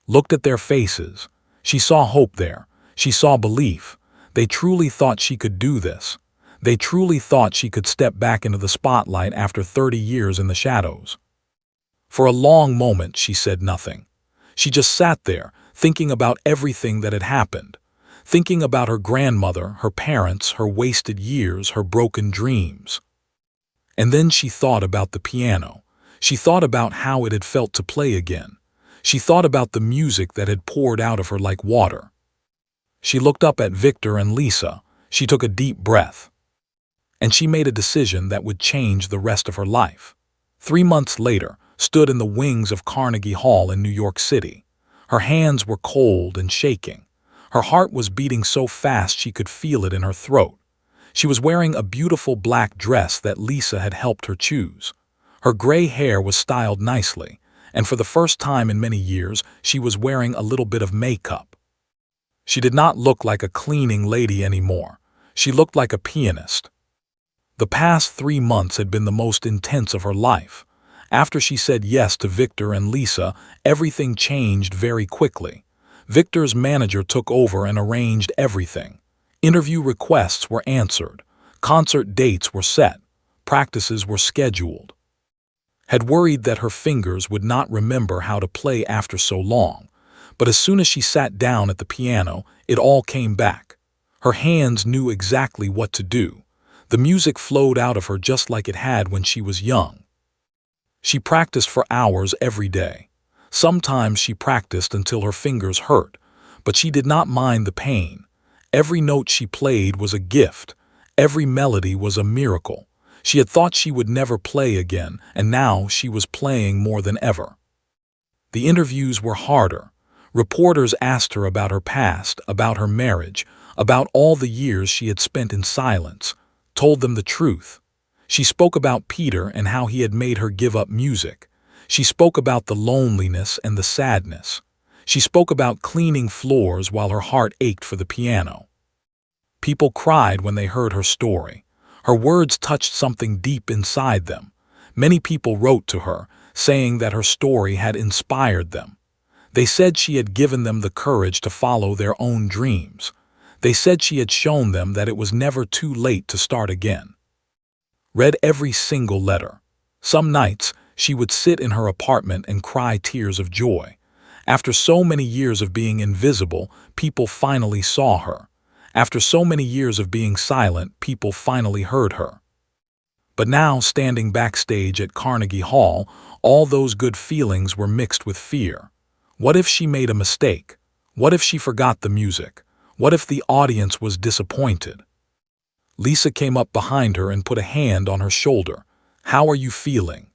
Looked at their faces. She saw hope there. She saw belief. They truly thought she could do this. They truly thought she could step back into the spotlight after 30 years in the shadows. For a long moment, she said nothing. She just sat there, thinking about everything that had happened. Thinking about her grandmother, her parents, her wasted years, her broken dreams. And then she thought about the piano. She thought about how it had felt to play again. She thought about the music that had poured out of her like water. She looked up at Victor and Lisa. She took a deep breath. And she made a decision that would change the rest of her life. 3 months later, stood in the wings of Carnegie Hall in New York City. Her hands were cold and shaking. Her heart was beating so fast she could feel it in her throat. She was wearing a beautiful black dress that Lisa had helped her choose. Her gray hair was styled nicely, and for the first time in many years, she was wearing a little bit of makeup. She did not look like a cleaning lady anymore. She looked like a pianist. The past 3 months had been the most intense of her life. After she said yes to Victor and Lisa, everything changed very quickly. Victor's manager took over and arranged everything. Interview requests were answered. Concert dates were set. Practices were scheduled. Had worried that her fingers would not remember how to play after so long, but as soon as she sat down at the piano, it all came back. Her hands knew exactly what to do. The music flowed out of her just like it had when she was young. She practiced for hours every day. Sometimes she practiced until her fingers hurt, but she did not mind the pain. Every note she played was a gift. Every melody was a miracle. She had thought she would never play again, and now she was playing more than ever. The interviews were harder. Reporters asked her about her past, about her marriage, about all the years she had spent in silence, told them the truth. She spoke about Peter and how he had made her give up music. She spoke about the loneliness and the sadness. She spoke about cleaning floors while her heart ached for the piano. People cried when they heard her story. Her words touched something deep inside them. Many people wrote to her, saying that her story had inspired them. They said she had given them the courage to follow their own dreams. They said she had shown them that it was never too late to start again. Read every single letter. Some nights, she would sit in her apartment and cry tears of joy. After so many years of being invisible, people finally saw her. After so many years of being silent, people finally heard her. But now, standing backstage at Carnegie Hall, all those good feelings were mixed with fear. What if she made a mistake? What if she forgot the music? What if the audience was disappointed? Lisa came up behind her and put a hand on her shoulder. "How are you feeling?"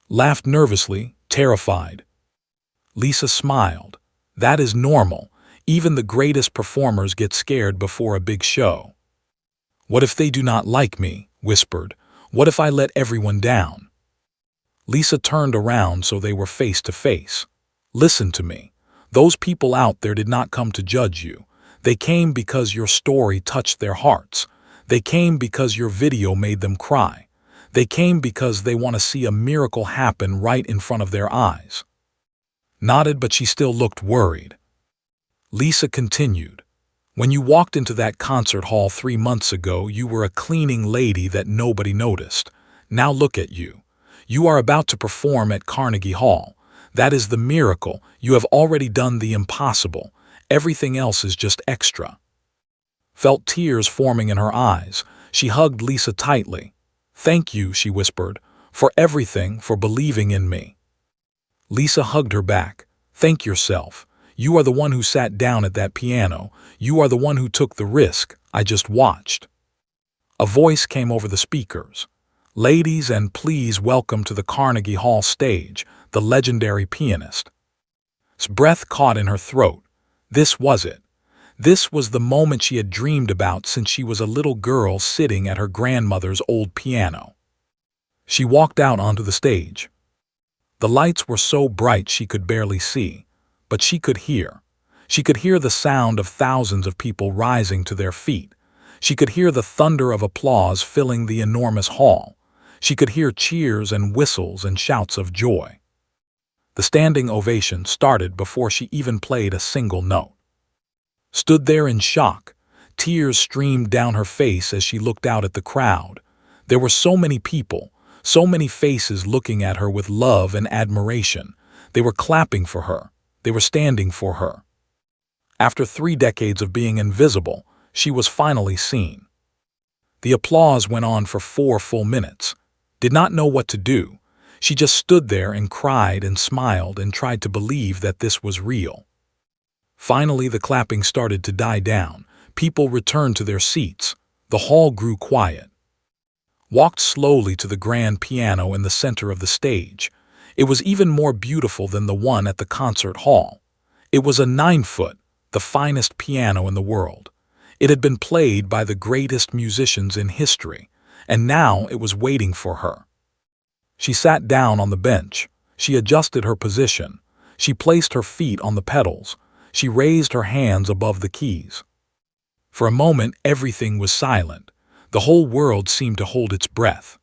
Laughed nervously, terrified. Lisa smiled. "That is normal. Even the greatest performers get scared before a big show." "What if they do not like me?" whispered. "What if I let everyone down?" Lisa turned around so they were face to face. "Listen to me. Those people out there did not come to judge you. They came because your story touched their hearts. They came because your video made them cry. They came because they want to see a miracle happen right in front of their eyes." Nodded, but she still looked worried. Lisa continued. "When you walked into that concert hall 3 months ago, you were a cleaning lady that nobody noticed. Now look at you. You are about to perform at Carnegie Hall. That is the miracle. You have already done the impossible. Everything else is just extra." felt tears forming in her eyes. She hugged Lisa tightly. "Thank you," she whispered, "for everything, for believing in me." Lisa hugged her back. "Thank yourself. You are the one who sat down at that piano. You are the one who took the risk. I just watched." A voice came over the speakers. "Ladies and please welcome to the Carnegie Hall stage, the legendary pianist." Breath caught in her throat. This was it. This was the moment she had dreamed about since she was a little girl sitting at her grandmother's old piano. She walked out onto the stage. The lights were so bright she could barely see, but she could hear. She could hear the sound of thousands of people rising to their feet. She could hear the thunder of applause filling the enormous hall. She could hear cheers and whistles and shouts of joy. The standing ovation started before she even played a single note. Stood there in shock. Tears streamed down her face as she looked out at the crowd. There were so many people, so many faces looking at her with love and admiration. They were clapping for her. They were standing for her. After 3 decades of being invisible, she was finally seen. The applause went on for 4 full minutes. Did not know what to do. She just stood there and cried and smiled and tried to believe that this was real. Finally, the clapping started to die down. People returned to their seats. The hall grew quiet. Walked slowly to the grand piano in the center of the stage. It was even more beautiful than the one at the concert hall. It was a 9-foot, the finest piano in the world. It had been played by the greatest musicians in history, and now it was waiting for her. She sat down on the bench. She adjusted her position. She placed her feet on the pedals. She raised her hands above the keys. For a moment, everything was silent. The whole world seemed to hold its breath.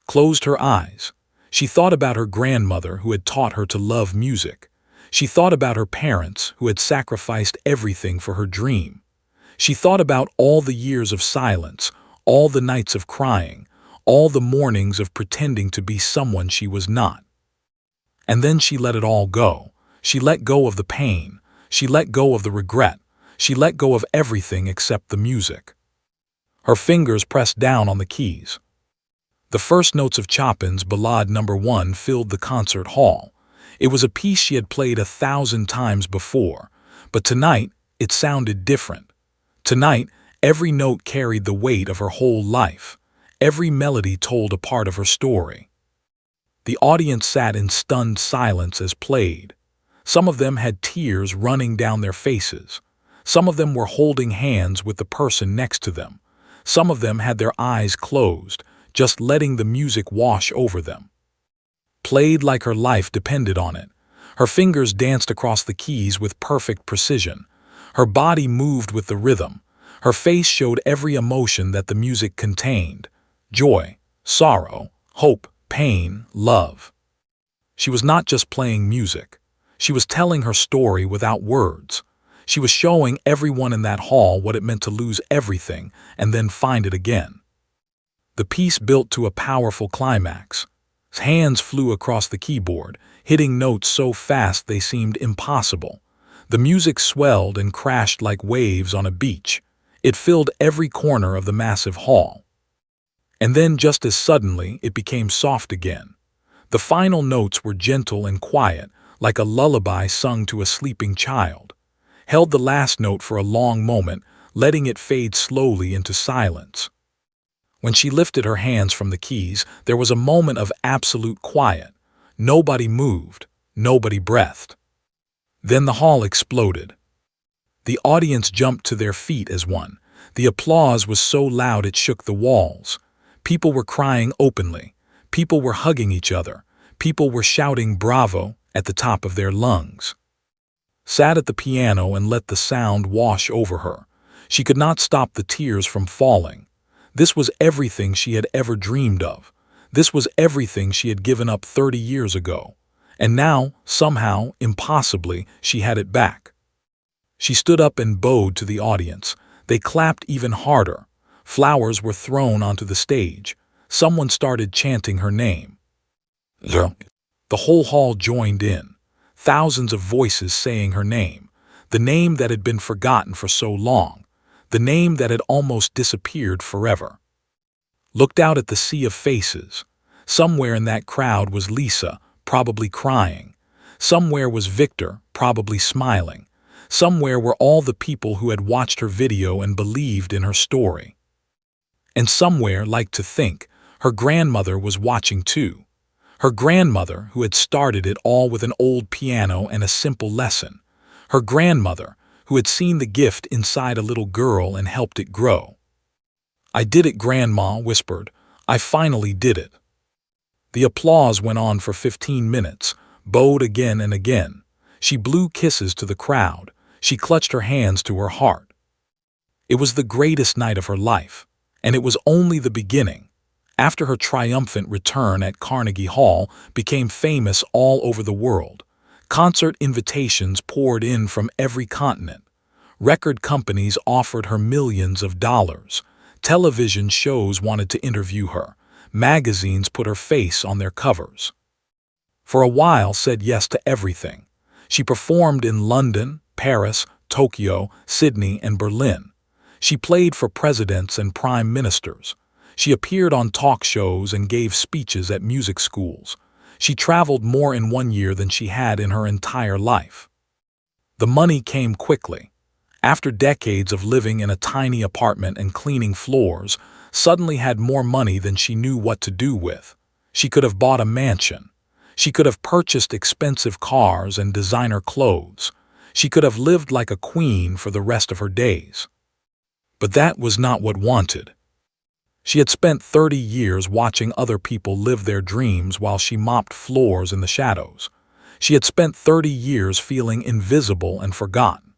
Closed her eyes. She thought about her grandmother who had taught her to love music. She thought about her parents who had sacrificed everything for her dream. She thought about all the years of silence, all the nights of crying, all the mornings of pretending to be someone she was not. And then she let it all go. She let go of the pain. She let go of the regret. She let go of everything except the music. Her fingers pressed down on the keys. The first notes of Chopin's Ballade No. 1 filled the concert hall. It was a piece she had played 1,000 times before, but tonight it sounded different. Tonight, every note carried the weight of her whole life. Every melody told a part of her story. The audience sat in stunned silence as played. Some of them had tears running down their faces. Some of them were holding hands with the person next to them. Some of them had their eyes closed, just letting the music wash over them. Played like her life depended on it. Her fingers danced across the keys with perfect precision. Her body moved with the rhythm. Her face showed every emotion that the music contained: joy, sorrow, hope, pain, love. She was not just playing music. She was telling her story without words. She was showing everyone in that hall what it meant to lose everything and then find it again. The piece built to a powerful climax. Hands flew across the keyboard, hitting notes so fast they seemed impossible. The music swelled and crashed like waves on a beach. It filled every corner of the massive hall. And then, just as suddenly, it became soft again. The final notes were gentle and quiet, like a lullaby sung to a sleeping child. Held the last note for a long moment, letting it fade slowly into silence. When she lifted her hands from the keys, there was a moment of absolute quiet. Nobody moved, nobody breathed. Then the hall exploded. The audience jumped to their feet as one. The applause was so loud it shook the walls. People were crying openly. People were hugging each other. People were shouting bravo at the top of their lungs. Sat at the piano and let the sound wash over her. She could not stop the tears from falling. This was everything she had ever dreamed of. This was everything she had given up 30 years ago. And now, somehow, impossibly, she had it back. She stood up and bowed to the audience. They clapped even harder. Flowers were thrown onto the stage. Someone started chanting her name. The whole hall joined in. Thousands of voices saying her name. The name that had been forgotten for so long. the name that had almost disappeared forever. Looked out at the sea of faces. Somewhere in that crowd was Lisa, probably crying. Somewhere was Victor, probably smiling. Somewhere were all the people who had watched her video and believed in her story. And somewhere, like to think, her grandmother was watching too. Her grandmother, who had started it all with an old piano and a simple lesson. Her grandmother, who had seen the gift inside a little girl and helped it grow. "I did it," Grandma whispered. "I finally did it." The applause went on for 15 minutes, bowed again and again. She blew kisses to the crowd. She clutched her hands to her heart. It was the greatest night of her life, and it was only the beginning. After her triumphant return at Carnegie Hall became famous all over the world, concert invitations poured in from every continent. Record companies offered her millions of dollars. Television shows wanted to interview her. Magazines put her face on their covers. For a while said yes to everything. She performed in London, Paris, Tokyo, Sydney, and Berlin. She played for presidents and prime ministers. She appeared on talk shows and gave speeches at music schools. She traveled more in 1 year than she had in her entire life. The money came quickly. After decades of living in a tiny apartment and cleaning floors, suddenly had more money than she knew what to do with. She could have bought a mansion. She could have purchased expensive cars and designer clothes. She could have lived like a queen for the rest of her days. But that was not what wanted. She had spent 30 years watching other people live their dreams while she mopped floors in the shadows. She had spent 30 years feeling invisible and forgotten.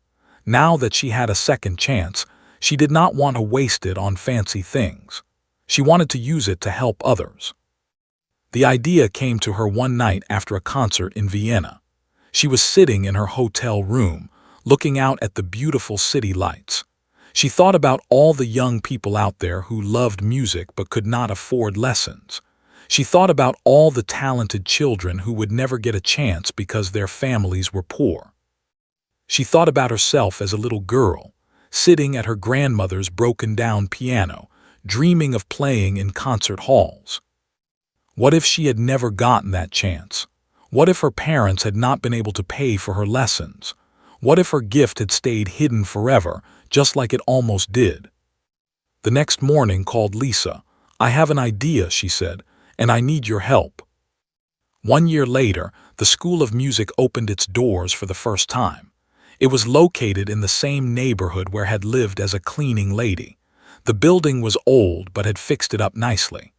Now that she had a second chance, she did not want to waste it on fancy things. She wanted to use it to help others. The idea came to her one night after a concert in Vienna. She was sitting in her hotel room, looking out at the beautiful city lights. She thought about all the young people out there who loved music but could not afford lessons. She thought about all the talented children who would never get a chance because their families were poor. She thought about herself as a little girl, sitting at her grandmother's broken-down piano, dreaming of playing in concert halls. What if she had never gotten that chance? What if her parents had not been able to pay for her lessons? What if her gift had stayed hidden forever, just like it almost did? The next morning called Lisa. "I have an idea," she said, "and I need your help." 1 year later, the School of Music opened its doors for the first time. It was located in the same neighborhood where had lived as a cleaning lady. The building was old but had fixed it up nicely.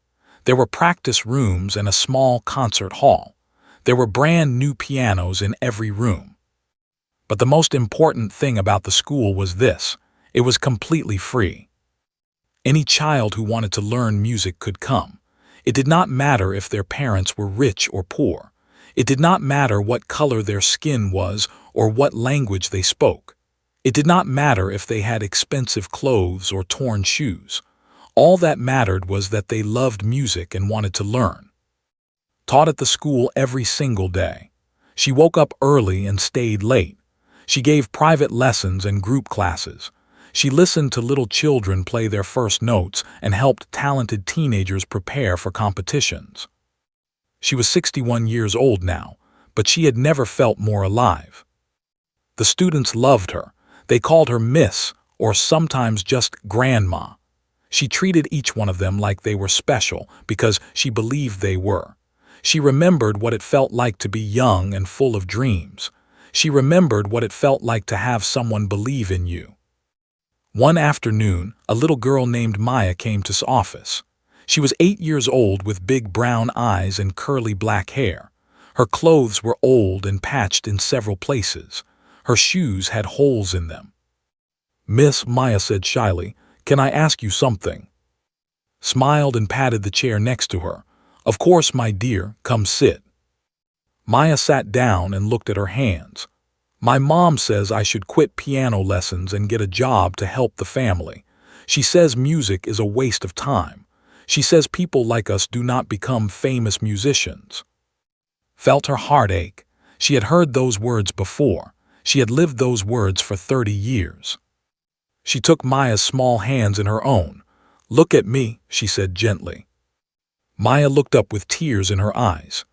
There were practice rooms and a small concert hall. There were brand new pianos in every room. But the most important thing about the school was this: it was completely free. Any child who wanted to learn music could come. It did not matter if their parents were rich or poor. It did not matter what color their skin was or what language they spoke. It did not matter if they had expensive clothes or torn shoes. All that mattered was that they loved music and wanted to learn. Taught at the school every single day. She woke up early and stayed late. She gave private lessons and group classes. She listened to little children play their first notes and helped talented teenagers prepare for competitions. She was 61 years old now, but she had never felt more alive. The students loved her. They called her Miss, or sometimes just Grandma. She treated each one of them like they were special because she believed they were. She remembered what it felt like to be young and full of dreams. She remembered what it felt like to have someone believe in you. One afternoon, a little girl named Maya came to office. She was 8 years old with big brown eyes and curly black hair. Her clothes were old and patched in several places. Her shoes had holes in them. "Miss," Maya said shyly, "can I ask you something?" Smiled and patted the chair next to her. "Of course, my dear, come sit." Maya sat down and looked at her hands. "My mom says I should quit piano lessons and get a job to help the family. She says music is a waste of time. She says people like us do not become famous musicians." Felt her heart ache. She had heard those words before. She had lived those words for 30 years. She took Maya's small hands in her own. "Look at me," she said gently. Maya looked up with tears in her eyes.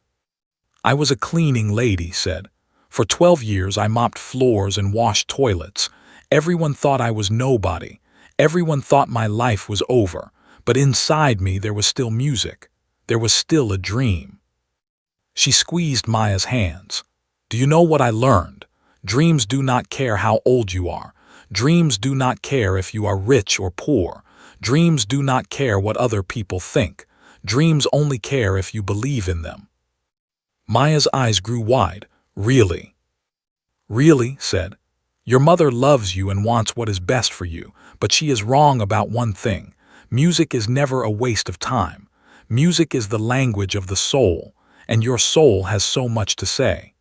"I was a cleaning lady," said. "For 12 years I mopped floors and washed toilets. Everyone thought I was nobody. Everyone thought my life was over. But inside me there was still music. There was still a dream." She squeezed Maya's hands. "Do you know what I learned? Dreams do not care how old you are. Dreams do not care if you are rich or poor. Dreams do not care what other people think. Dreams only care if you believe in them." Maya's eyes grew wide. "Really?" "Really," said. "Your mother loves you and wants what is best for you, but she is wrong about one thing. Music is never a waste of time. Music is the language of the soul, and your soul has so much to say."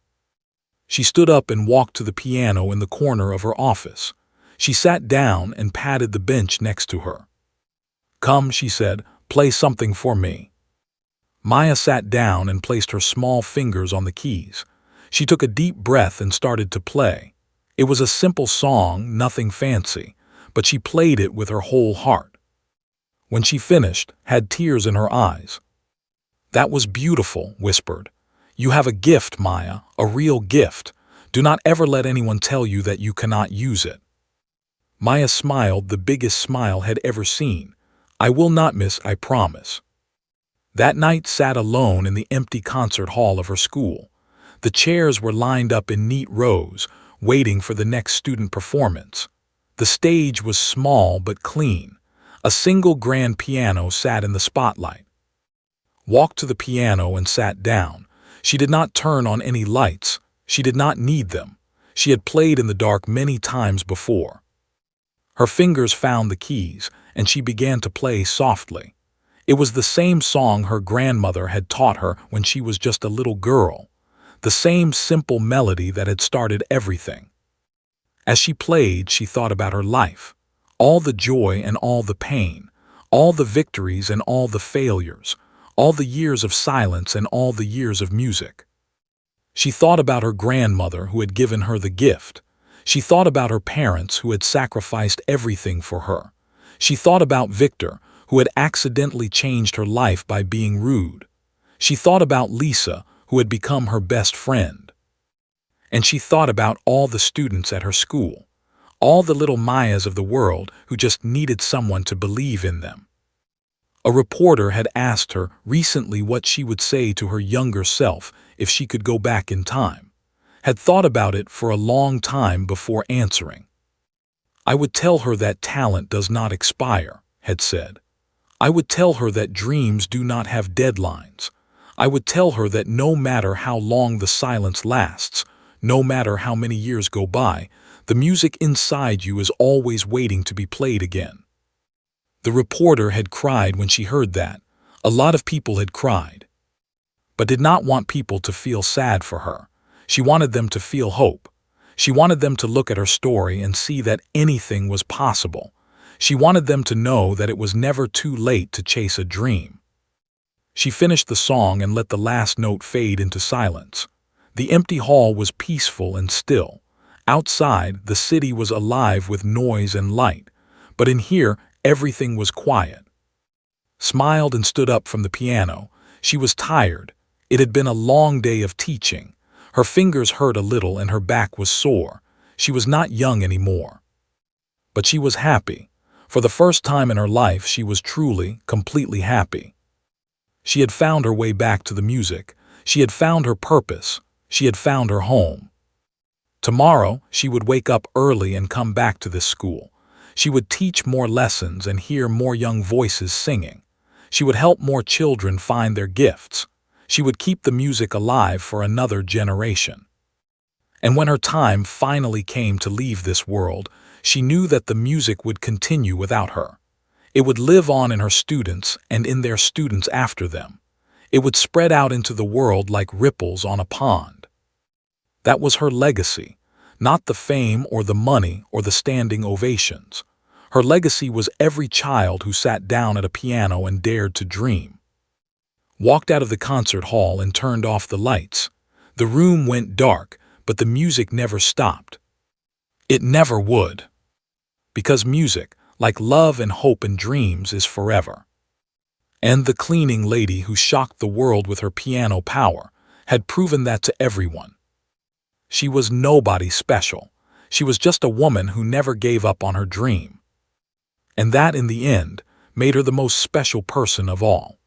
She stood up and walked to the piano in the corner of her office. She sat down and patted the bench next to her. "Come," she said, "play something for me." Maya sat down and placed her small fingers on the keys. She took a deep breath and started to play. It was a simple song, nothing fancy, but she played it with her whole heart. When she finished, had tears in her eyes. "That was beautiful," whispered. "You have a gift, Maya, a real gift. Do not ever let anyone tell you that you cannot use it." Maya smiled, the biggest smile had ever seen. "I will not miss, I promise." That night sat alone in the empty concert hall of her school. The chairs were lined up in neat rows, waiting for the next student performance. The stage was small but clean. A single grand piano sat in the spotlight. Walked to the piano and sat down. She did not turn on any lights. She did not need them. She had played in the dark many times before. Her fingers found the keys, and she began to play softly. It was the same song her grandmother had taught her when she was just a little girl. The same simple melody that had started everything. As she played, she thought about her life. All the joy and all the pain. All the victories and all the failures. All the years of silence and all the years of music. She thought about her grandmother who had given her the gift. She thought about her parents who had sacrificed everything for her. She thought about Victor, who had accidentally changed her life by being rude. She thought about Lisa, who had become her best friend. And she thought about all the students at her school, all the little Mayas of the world who just needed someone to believe in them. A reporter had asked her recently what she would say to her younger self if she could go back in time. Had thought about it for a long time before answering. "I would tell her that talent does not expire," had said. "I would tell her that dreams do not have deadlines. I would tell her that no matter how long the silence lasts, no matter how many years go by, the music inside you is always waiting to be played again." The reporter had cried when she heard that. A lot of people had cried. But did not want people to feel sad for her. She wanted them to feel hope. She wanted them to look at her story and see that anything was possible. She wanted them to know that it was never too late to chase a dream. She finished the song and let the last note fade into silence. The empty hall was peaceful and still. Outside, the city was alive with noise and light. But in here, everything was quiet. Smiled and stood up from the piano. She was tired. It had been a long day of teaching. Her fingers hurt a little and her back was sore. She was not young anymore. But she was happy. For the first time in her life, she was truly, completely happy. She had found her way back to the music. She had found her purpose. She had found her home. Tomorrow, she would wake up early and come back to this school. She would teach more lessons and hear more young voices singing. She would help more children find their gifts. She would keep the music alive for another generation. And when her time finally came to leave this world, she knew that the music would continue without her. It would live on in her students and in their students after them. It would spread out into the world like ripples on a pond. That was her legacy, not the fame or the money or the standing ovations. Her legacy was every child who sat down at a piano and dared to dream. Walked out of the concert hall and turned off the lights. The room went dark, but the music never stopped. It never would. because music, like love and hope and dreams, is forever. And the cleaning lady who shocked the world with her piano power had proven that to everyone. She was nobody special. She was just a woman who never gave up on her dream. And that, in the end, made her the most special person of all.